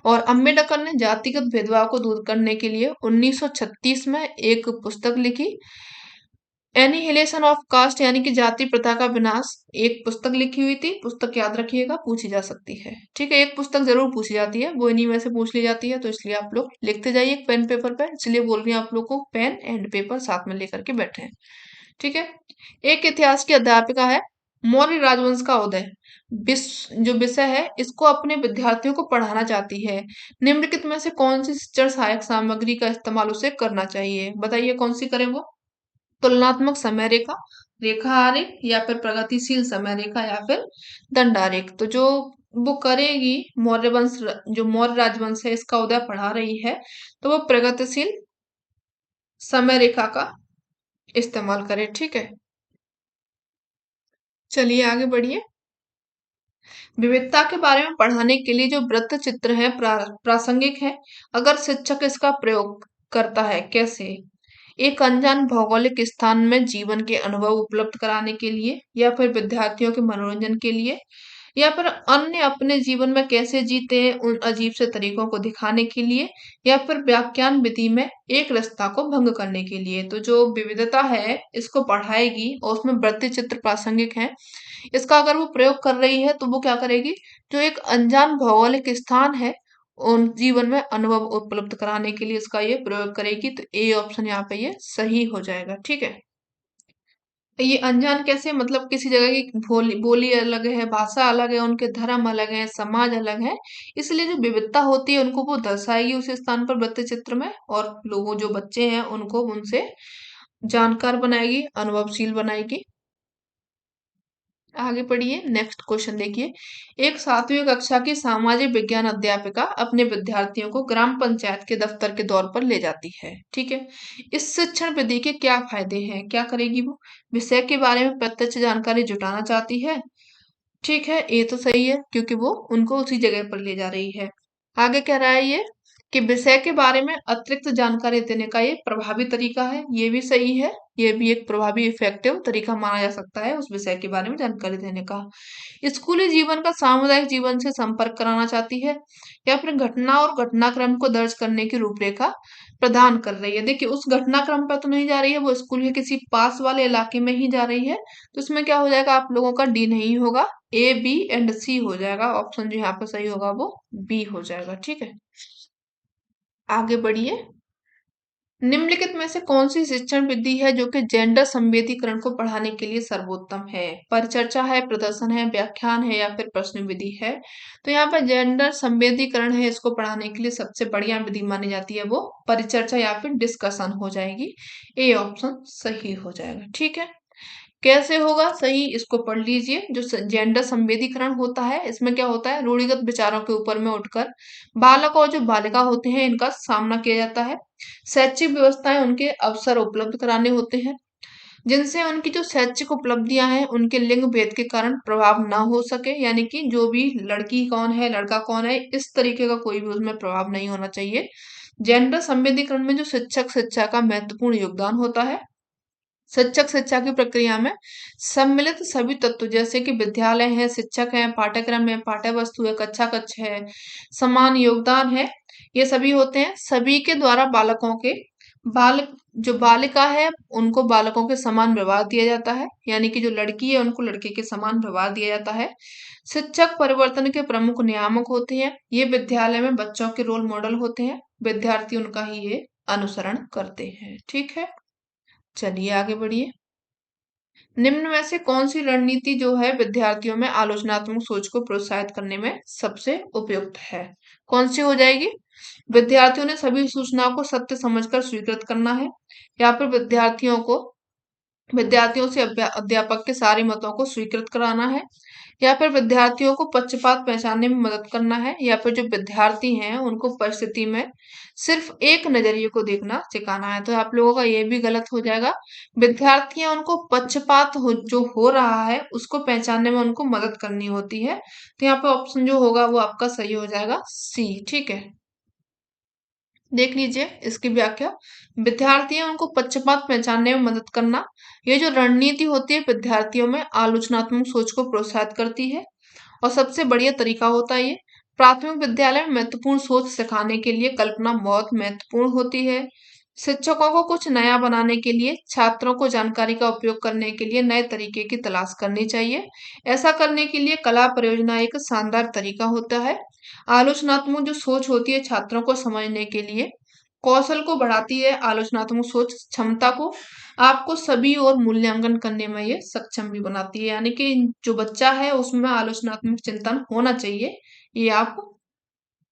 और अम्बेडकर ने जातिगत भेदभाव को दूर करने के लिए 1936 में एक पुस्तक लिखी, एनिहिलेशन ऑफ कास्ट यानी कि जाति प्रथा का विनाश, एक पुस्तक लिखी हुई थी। पुस्तक याद रखिएगा, पूछी जा सकती है। ठीक है, एक पुस्तक जरूर पूछी जाती है, वो इन्हीं में से पूछ ली जाती है, तो इसलिए आप लोग लिखते जाइए पेन पेपर पर। इसलिए बोल रही हूँ आप लोग को पेन एंड पेपर साथ में लेकर के बैठे हैं। ठीक है, एक इतिहास की अध्यापिका है, मौर्य राजवंश का उदय जो विषय है इसको अपने विद्यार्थियों को पढ़ाना चाहती है। निम्नलिखित में से कौन सी शिक्षण सहायक सामग्री का इस्तेमाल उसे करना चाहिए? बताइए कौन सी करें वो। तुलनात्मक समय रेखा, रेखा आरेख या फिर प्रगतिशील समय रेखा या फिर दंडारेख। तो जो वो करेगी मौर्य वंश जो मौर्य राजवंश है इसका उदय पढ़ा रही है तो वो प्रगतिशील समय रेखा का इस्तेमाल करे। ठीक है, चलिए आगे बढ़िए। विविधता के बारे में पढ़ाने के लिए जो वृत्त चित्र है प्रासंगिक है अगर शिक्षक इसका प्रयोग करता है। कैसे? एक अनजान भौगोलिक स्थान में जीवन के अनुभव उपलब्ध कराने के लिए या फिर विद्यार्थियों के मनोरंजन के लिए या फिर अन्य अपने जीवन में कैसे जीते हैं उन अजीब से तरीकों को दिखाने के लिए या फिर व्याख्यान विधि में एक रास्ता को भंग करने के लिए। तो जो विविधता है इसको पढ़ाएगी और उसमें वृत्ति चित्र प्रासंगिक है, इसका अगर वो प्रयोग कर रही है तो वो क्या करेगी? जो एक अनजान भौगोलिक स्थान है उन जीवन में अनुभव उपलब्ध कराने के लिए इसका ये प्रयोग करेगी। तो ए ऑप्शन यहाँ पे ये सही हो जाएगा। ठीक है, ये अनजान कैसे? मतलब किसी जगह की बोली बोली अलग है, भाषा अलग है, उनके धर्म अलग है, समाज अलग है, इसलिए जो विविधता होती है उनको वो दर्शाएगी उस स्थान पर वृत्त चित्र में और लोगों जो बच्चे हैं उनको उनसे जानकार बनाएगी, अनुभवशील बनाएगी। आगे पढ़िए। नेक्स्ट क्वेश्चन देखिए। एक 7वीं कक्षा की सामाजिक विज्ञान अध्यापिका अपने विद्यार्थियों को ग्राम पंचायत के दफ्तर के दौर पर ले जाती है। ठीक है, इस शिक्षण विधि के क्या फायदे हैं? क्या करेगी वो? विषय के बारे में प्रत्यक्ष जानकारी जुटाना चाहती है। ठीक है, ये तो सही है क्योंकि वो उनको उसी जगह पर ले जा रही है। आगे कह रहा है ये कि विषय के बारे में अतिरिक्त जानकारी देने का ये प्रभावी तरीका है। ये भी सही है, ये भी एक प्रभावी इफेक्टिव तरीका माना जा सकता है उस विषय के बारे में जानकारी देने का। स्कूली जीवन का सामुदायिक जीवन से संपर्क कराना चाहती है, या फिर घटना और घटनाक्रम को दर्ज करने की रूपरेखा प्रदान कर रही है। देखिए, उस घटनाक्रम पर तो नहीं जा रही है, वो स्कूल के किसी पास वाले इलाके में ही जा रही है। तो इसमें क्या हो जाएगा आप लोगों का? डी नहीं होगा, ए, बी एंड सी हो जाएगा। ऑप्शन जो यहाँ पर सही होगा वो बी हो जाएगा। ठीक है, आगे बढ़िए। निम्नलिखित में से कौन सी शिक्षण विधि है जो कि जेंडर संवेदीकरण को बढ़ाने के लिए सर्वोत्तम है? परिचर्चा है, प्रदर्शन है, व्याख्यान है, या फिर प्रश्न विधि है? तो यहाँ पर जेंडर संवेदीकरण है, इसको पढ़ाने के लिए सबसे बढ़िया विधि मानी जाती है वो परिचर्चा या फिर डिस्कशन हो जाएगी। ए ऑप्शन सही हो जाएगा। ठीक है, कैसे होगा सही, इसको पढ़ लीजिए। जो जेंडर संवेदीकरण होता है, इसमें क्या होता है? रूढ़िगत विचारों के ऊपर में उठकर बालक और जो बालिका होते हैं इनका सामना किया जाता है। शैक्षिक व्यवस्थाएं उनके अवसर उपलब्ध कराने होते हैं, जिनसे उनकी जो शैक्षिक उपलब्धियां हैं उनके लिंग भेद के कारण प्रभाव ना हो सके। यानी कि जो भी लड़की कौन है लड़का कौन है इस तरीके का कोई भी उसमें प्रभाव नहीं होना चाहिए। जेंडर संवेदीकरण में जो शिक्षक शिक्षा का महत्वपूर्ण योगदान होता है। शिक्षक शिक्षा की प्रक्रिया में सम्मिलित सभी तत्व जैसे कि विद्यालय है, शिक्षक है, पाठ्यक्रम है, पाठ्य वस्तु है, कक्षा कक्ष है, समान योगदान है, ये सभी होते हैं। सभी के द्वारा बालकों के बाल जो बालिका है उनको बालकों के समान व्यवहार दिया जाता है। यानी कि जो लड़की है उनको लड़के के समान व्यवहार दिया जाता है। शिक्षक परिवर्तन के प्रमुख नियामक होते हैं। ये विद्यालय में बच्चों के रोल मॉडल होते हैं, विद्यार्थी उनका ही ये अनुसरण करते हैं। ठीक है, चलिए आगे बढ़िए। निम्न में से कौन सी रणनीति जो है विद्यार्थियों में आलोचनात्मक सोच को प्रोत्साहित करने में सबसे उपयुक्त है? कौन सी हो जाएगी? विद्यार्थियों ने सभी सूचनाओं को सत्य समझकर स्वीकृत करना है, या फिर विद्यार्थियों से अध्यापक के सारे मतों को स्वीकृत कराना है, या फिर विद्यार्थियों को पक्षपात पहचानने में मदद करना है, या फिर जो विद्यार्थी हैं उनको परिस्थिति में सिर्फ एक नजरिए को देखना सिखाना है। तो आप लोगों का ये भी गलत हो जाएगा। विद्यार्थी हैं उनको जो हो रहा है उसको पहचानने में उनको मदद करनी होती है। तो यहाँ पे ऑप्शन जो होगा वो आपका सही हो जाएगा सी। ठीक है, देख लीजिए इसकी व्याख्या। विद्यार्थी हैं उनको पक्षपात पहचानने में मदद करना, ये जो रणनीति होती है विद्यार्थियों में आलोचनात्मक सोच को प्रोत्साहित करती है और सबसे बढ़िया तरीका होता है ये। प्राथमिक विद्यालय में महत्वपूर्ण सोच सिखाने के लिए कल्पना बहुत महत्वपूर्ण होती है। शिक्षकों को कुछ नया बनाने के लिए छात्रों को जानकारी का उपयोग करने के लिए नए तरीके की तलाश करनी चाहिए। ऐसा करने के लिए कला परियोजना एक शानदार तरीका होता है। आलोचनात्मक जो सोच होती है छात्रों को समझने के लिए कौशल को बढ़ाती है। आलोचनात्मक सोच क्षमता को आपको सभी और मूल्यांकन करने में ये सक्षम भी बनाती है। यानी कि जो बच्चा है उसमें आलोचनात्मक चिंतन होना चाहिए। ये आप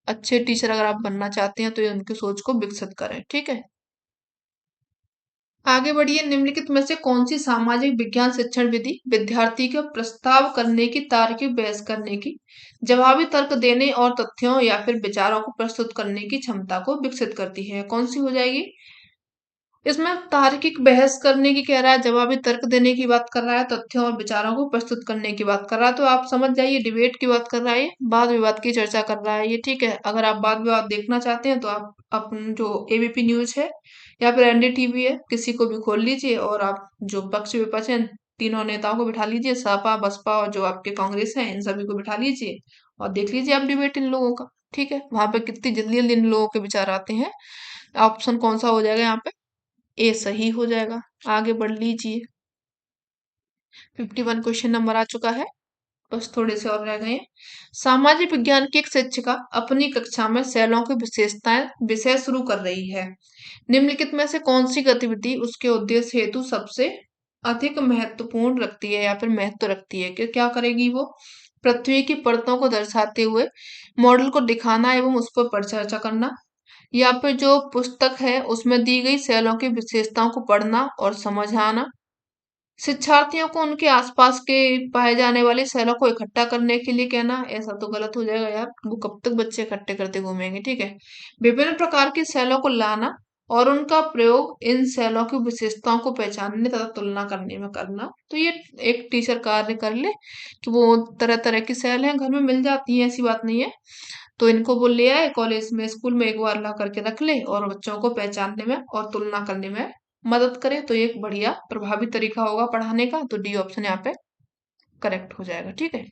अच्छे टीचर अगर आप बनना चाहते हैं तो ये उनकी सोच को विकसित करें। ठीक है, आगे बढ़िए। निम्नलिखित में से कौन सी सामाजिक विज्ञान शिक्षण विधि विद्यार्थी को प्रस्ताव करने की, तार्किक बहस करने की, जवाबी तर्क देने और तथ्यों या फिर विचारों को प्रस्तुत करने की क्षमता को विकसित करती है? कौन सी हो जाएगी? इसमें तार्किक बहस करने की कह रहा है, जवाबी तर्क देने की बात कर रहा है, तथ्यों और विचारों को प्रस्तुत करने की बात कर रहा है। तो आप समझ जाइए डिबेट की बात कर रहा है, वाद विवाद की चर्चा कर रहा है ये। ठीक है, अगर आप वाद विवाद देखना चाहते हैं तो आप अपन जो एबीपी न्यूज है या फिर एनडीटीवी है किसी को भी खोल लीजिए और आप जो पक्ष विपक्ष है तीनों नेताओं को बिठा लीजिए, सपा बसपा और जो आपके कांग्रेस है इन सभी को बिठा लीजिए और देख लीजिए आप डिबेट इन लोगों का। ठीक है, वहां पे कितनी जल्दी जल्दी इन लोगों के विचार आते हैं। ऑप्शन कौन सा हो जाएगा यहाँ पे? ए सही हो जाएगा। आगे बढ़ लीजिए। 51 क्वेश्चन नंबर आ चुका है, बस थोड़े से और रह गए हैं। सामाजिक विज्ञान की एक शिक्षिका अपनी कक्षा में सेलों की विशेषताएं विषय शुरू कर रही है। निम्नलिखित में से कौन सी गतिविधि उसके उद्देश्य हेतु सबसे अधिक महत्वपूर्ण रखती है या फिर महत्व रखती है? कि क्या करेगी वो? पृथ्वी की परतों को दर्शाते हुए मॉडल को दिखाना एवं उस पर परिचर्चा करना, या फिर जो पुस्तक है उसमें दी गई सेलों की विशेषताओं को पढ़ना और समझाना, शिक्षार्थियों को उनके आसपास के पाए जाने वाली सेलों को इकट्ठा करने के लिए कहना। ऐसा तो गलत हो जाएगा यार, वो कब तक बच्चे इकट्ठे करते घूमेंगे। ठीक है, विभिन्न प्रकार की सेलों को लाना और उनका प्रयोग इन सेलों की विशेषताओं को पहचानने तथा तुलना करने में करना। तो ये एक टीचर कार्य कर ले कि वो तरह तरह की सेल हैं घर में मिल जाती है, ऐसी बात नहीं है। तो इनको वो ले आए कॉलेज में, स्कूल में एक बार ला करके रख ले और बच्चों को पहचानने में और तुलना करने में मदद करे, तो ये एक बढ़िया प्रभावी तरीका होगा पढ़ाने का। तो डी ऑप्शन यहाँ पे करेक्ट हो जाएगा। ठीक है,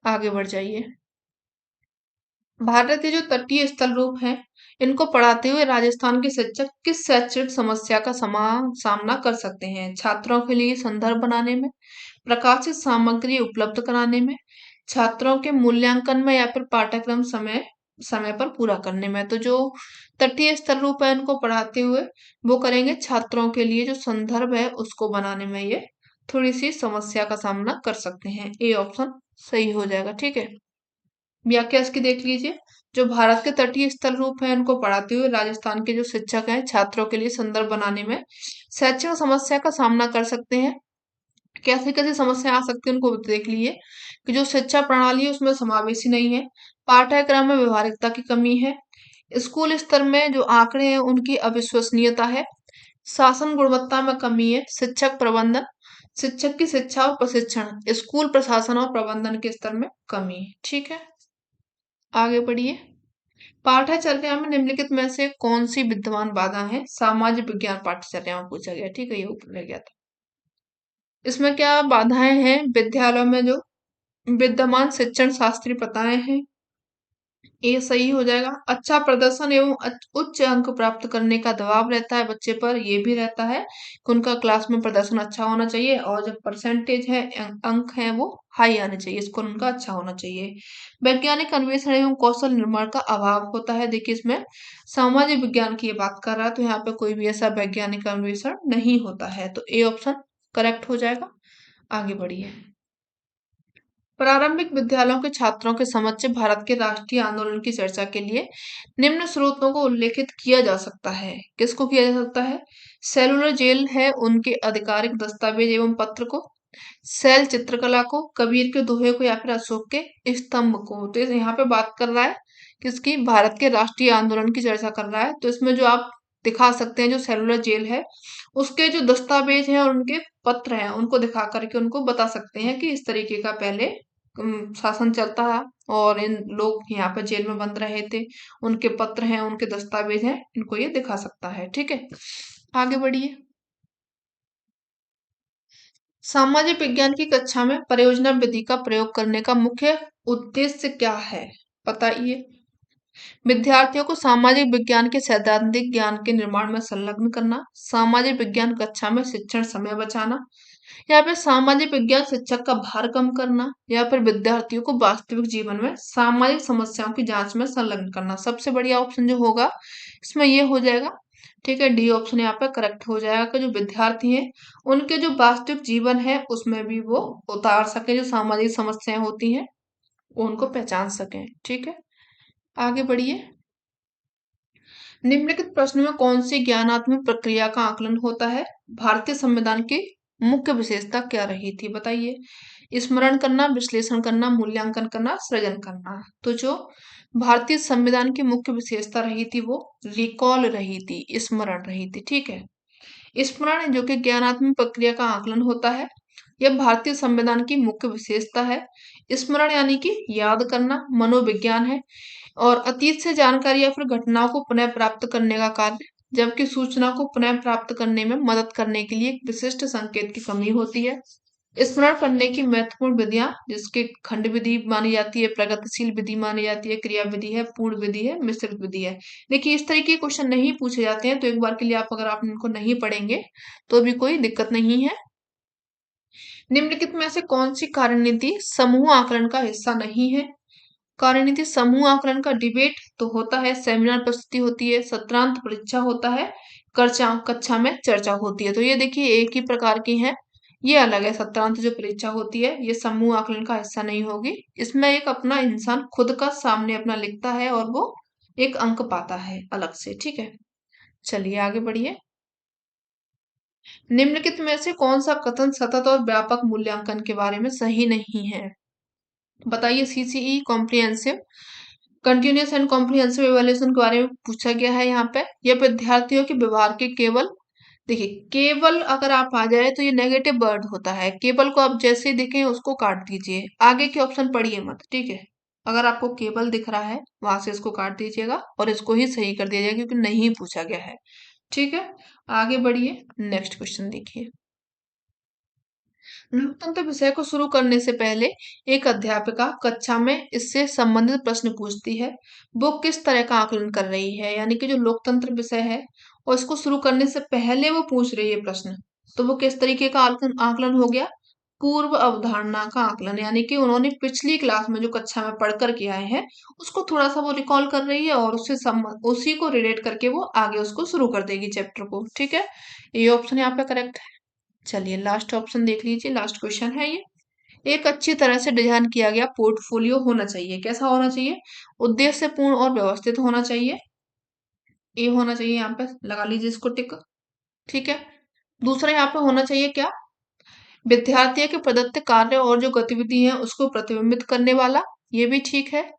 आगे बढ़ जाइए। भारत के जो तटीय स्थल रूप हैं, इनको पढ़ाते हुए राजस्थान के शिक्षक किस शैक्षणिक समस्या का सामना कर सकते हैं? छात्रों के लिए संदर्भ बनाने में, प्रकाशित सामग्री उपलब्ध कराने में, छात्रों के मूल्यांकन में, या फिर पाठ्यक्रम समय समय पर पूरा करने में। तो जो तटीय स्तर रूप है इनको पढ़ाते हुए वो करेंगे छात्रों के लिए जो संदर्भ है उसको बनाने में ये थोड़ी सी समस्या का सामना कर सकते हैं। ए ऑप्शन सही हो जाएगा। ठीक है, व्याख्या इसकी देख लीजिए। जो भारत के तटीय स्थल रूप है इनको पढ़ाते हुए राजस्थान के जो शिक्षक हैं छात्रों के लिए संदर्भ बनाने में शैक्षणिक समस्या का सामना कर सकते हैं। कैसे कैसे समस्या आ सकती है उनको देख लीजिए कि जो शिक्षा प्रणाली है उसमें समावेशी नहीं है, पाठ्यक्रम में व्यवहारिकता की कमी है, स्कूल स्तर में जो आंकड़े हैं उनकी अविश्वसनीयता है, शासन गुणवत्ता में कमी है, शिक्षक प्रबंधन, शिक्षक की शिक्षा और प्रशिक्षण, स्कूल प्रशासन और प्रबंधन के स्तर में कमी है। ठीक है, आगे बढ़िए। पाठ्यचर्या में निम्नलिखित में से कौन सी विद्यमान बाधा है? सामाजिक विज्ञान पाठ्यचर्या में पूछा गया। ठीक है, ये ऊपर रह गया था। इसमें क्या बाधाएं हैं? विद्यालयों में जो विद्यमान शिक्षण शास्त्रीय प्रथाएं हैं, ये सही हो जाएगा। अच्छा प्रदर्शन एवं उच्च अंक प्राप्त करने का दबाव रहता है बच्चे पर, ये भी रहता है कि उनका क्लास में प्रदर्शन अच्छा होना चाहिए और जो परसेंटेज है अंक है वो हाई आने चाहिए, स्कोर उनका अच्छा होना चाहिए। वैज्ञानिक अन्वेषण एवं कौशल निर्माण का अभाव होता है। देखिए इसमें सामाजिक विज्ञान की ये बात कर रहा है तो यहाँ पे कोई भी ऐसा वैज्ञानिक अन्वेषण नहीं होता है, तो ए ऑप्शन करेक्ट हो जाएगा। आगे बढ़िए। प्रारंभिक विद्यालयों के छात्रों के समक्ष भारत के राष्ट्रीय आंदोलन की चर्चा के लिए निम्न स्रोतों को उल्लेखित किया जा सकता है। किसको किया जा सकता है? सेलुलर जेल है उनके आधिकारिक दस्तावेज एवं पत्र को, शैल चित्रकला को, कबीर के दोहे को, या फिर अशोक के स्तंभ को। तो यहाँ पे बात कर रहा है किसकी? भारत के राष्ट्रीय आंदोलन की चर्चा कर रहा है। तो इसमें जो आप दिखा सकते हैं जो सेलुलर जेल है उसके जो दस्तावेज हैं और उनके पत्र हैं उनको दिखा करके उनको बता सकते हैं कि इस तरीके का पहले शासन चलता है और इन लोग यहाँ पे जेल में बंद रहे थे, उनके पत्र हैं, उनके दस्तावेज हैं, इनको ये दिखा सकता है। ठीक है, आगे बढ़िए। सामाजिक विज्ञान की कक्षा में परियोजना विधि का प्रयोग करने का मुख्य उद्देश्य क्या है? बताइए। विद्यार्थियों को सामाजिक विज्ञान के सैद्धांतिक ज्ञान के निर्माण में संलग्न करना, सामाजिक विज्ञान कक्षा में शिक्षण समय बचाना, या फिर सामाजिक विज्ञान शिक्षक का भार कम करना, या फिर विद्यार्थियों को वास्तविक जीवन में सामाजिक समस्याओं की जांच में संलग्न करना। सबसे बढ़िया ऑप्शन जो होगा इसमें ये हो जाएगा। ठीक है, डी ऑप्शन यहाँ पे करेक्ट हो जाएगा कि जो विद्यार्थी हैं उनके जो वास्तविक जीवन है उसमें भी वो उतार सके, जो सामाजिक समस्याएं होती हैं वो उनको पहचान सकें। ठीक है, आगे बढ़िए। निम्नलिखित प्रश्न में कौन सी ज्ञानात्मक प्रक्रिया का आकलन होता है? भारतीय संविधान की मुख्य विशेषता क्या रही थी? बताइए। स्मरण करना, विश्लेषण करना, मूल्यांकन करना, सृजन करना। तो जो भारतीय संविधान की मुख्य विशेषता रही थी वो रिकॉल रही थी, स्मरण रही थी। ठीक है, स्मरण जो कि ज्ञानात्मक प्रक्रिया का आकलन होता है, यह भारतीय संविधान की मुख्य विशेषता है। स्मरण यानी कि याद करना, मनोविज्ञान है और अतीत से जानकारी या फिर घटनाओं को पुनः प्राप्त करने का कार्य, जबकि सूचना को पुनः प्राप्त करने में मदद करने के लिए एक विशिष्ट संकेत की कमी होती है। स्मरण करने की महत्वपूर्ण विधियां जिसके खंड विधि मानी जाती है, प्रगतिशील विधि मानी जाती है, क्रिया विधि है, पूर्ण विधि है, मिश्रित विधि है। देखिए इस तरीके के क्वेश्चन नहीं पूछे जाते हैं तो एक बार के लिए आप अगर आप इनको नहीं पढ़ेंगे तो भी कोई दिक्कत नहीं है। निम्नलिखित में से कौन सी कार्यनीति समूह आकलन का हिस्सा नहीं है? कार्यनीति समूह आकलन का डिबेट तो होता है, सेमिनार प्रस्तुति होती है, सत्रांत परीक्षा होता है, कक्षा में चर्चा होती है। तो ये देखिए एक ही प्रकार की है, ये अलग है। सत्रांत जो परीक्षा होती है ये समूह आकलन का हिस्सा नहीं होगी। इसमें एक अपना इंसान खुद का सामने अपना लिखता है और वो एक अंक पाता है अलग से। ठीक है, चलिए आगे बढ़िए। निम्नलिखित में से कौन सा कथन सतत और व्यापक मूल्यांकन के बारे में सही नहीं है? बताइए। CCE comprehensive continuous and comprehensive evaluation के बारे में पूछा गया है यहाँ पे। यह विद्यार्थियों के व्यवहार के केवल, देखिए केवल अगर आप आ जाए तो ये नेगेटिव वर्ड होता है, केवल को आप जैसे देखें उसको काट दीजिए, आगे के ऑप्शन पढ़िए मत। ठीक है, अगर आपको केबल दिख रहा है वहां से इसको काट दीजिएगा और इसको ही सही कर दीजिएगा क्योंकि नहीं पूछा गया है। ठीक है, आगे बढ़िए, नेक्स्ट क्वेश्चन देखिए। लोकतंत्र विषय को शुरू करने से पहले एक अध्यापिका कक्षा में इससे संबंधित प्रश्न पूछती है। वो किस तरह का आकलन कर रही है? यानी कि जो लोकतंत्र विषय है और इसको शुरू करने से पहले वो पूछ रही है प्रश्न, तो वो किस तरीके का आकलन आकलन हो गया? पूर्व अवधारणा का आकलन, यानी कि उन्होंने पिछली क्लास में जो कक्षा में पढ़ कर के आए हैं उसको थोड़ा सा वो रिकॉल कर रही है और उसी को रिलेट करके वो आगे उसको शुरू कर देगी चैप्टर को। ठीक है, ये ऑप्शन यहाँ पे करेक्ट है। चलिए लास्ट ऑप्शन देख लीजिए, लास्ट क्वेश्चन है ये। एक अच्छी तरह से डिजाइन किया गया पोर्टफोलियो होना चाहिए। कैसा होना चाहिए? उद्देश्यपूर्ण और व्यवस्थित होना चाहिए। ये होना चाहिए, यहाँ पे लगा लीजिए इसको टिक। ठीक है, दूसरा यहाँ पे होना चाहिए क्या? विद्यार्थी के प्रदत्त कार्य और जो गतिविधि है उसको प्रतिबिंबित करने वाला, ये भी ठीक है।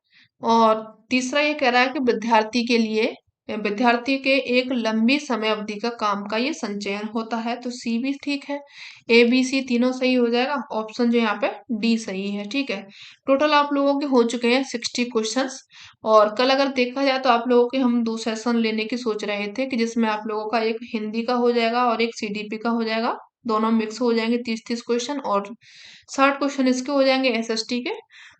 और तीसरा ये कह रहा है कि विद्यार्थी के एक लंबी समय अवधि का काम का ये संचयन होता है, तो सी भी ठीक है। ए बी सी तीनों सही हो जाएगा, ऑप्शन जो यहाँ पे डी सही है। ठीक है, टोटल आप लोगों के हो चुके हैं 60 क्वेश्चंस। और कल अगर देखा जाए तो आप लोगों के हम 2 सेशन लेने की सोच रहे थे कि जिसमें आप लोगों का एक हिंदी का हो जाएगा और एक सीडीपी का हो जाएगा, दोनों मिक्स हो जाएंगे 30-30 क्वेश्चन, और 60 क्वेश्चन इसके हो जाएंगे एसएसटी के।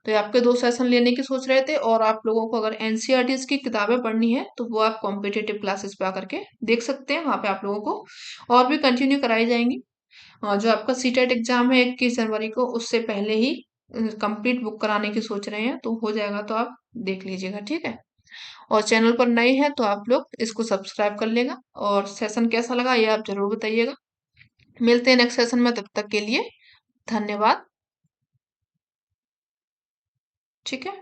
तो ये आपके 2 सेशन लेने की सोच रहे थे। और आप लोगों को अगर एनसीईआरटी की किताबें पढ़नी है तो वो आप कॉम्पिटिटिव क्लासेस पे आकर के देख सकते हैं, वहां पे आप लोगों को और भी कंटिन्यू कराई जाएंगी। और जो आपका सीटेट एग्जाम है 21 जनवरी को, उससे पहले ही कंप्लीट बुक कराने की सोच रहे हैं, तो हो जाएगा, तो आप देख लीजिएगा। ठीक है, और चैनल पर नए हैं तो आप लोग इसको सब्सक्राइब कर लेगा। और सेशन कैसा लगा ये आप जरूर बताइएगा। मिलते हैं नेक्स्ट सेशन में, तब तक के लिए धन्यवाद। ठीक है।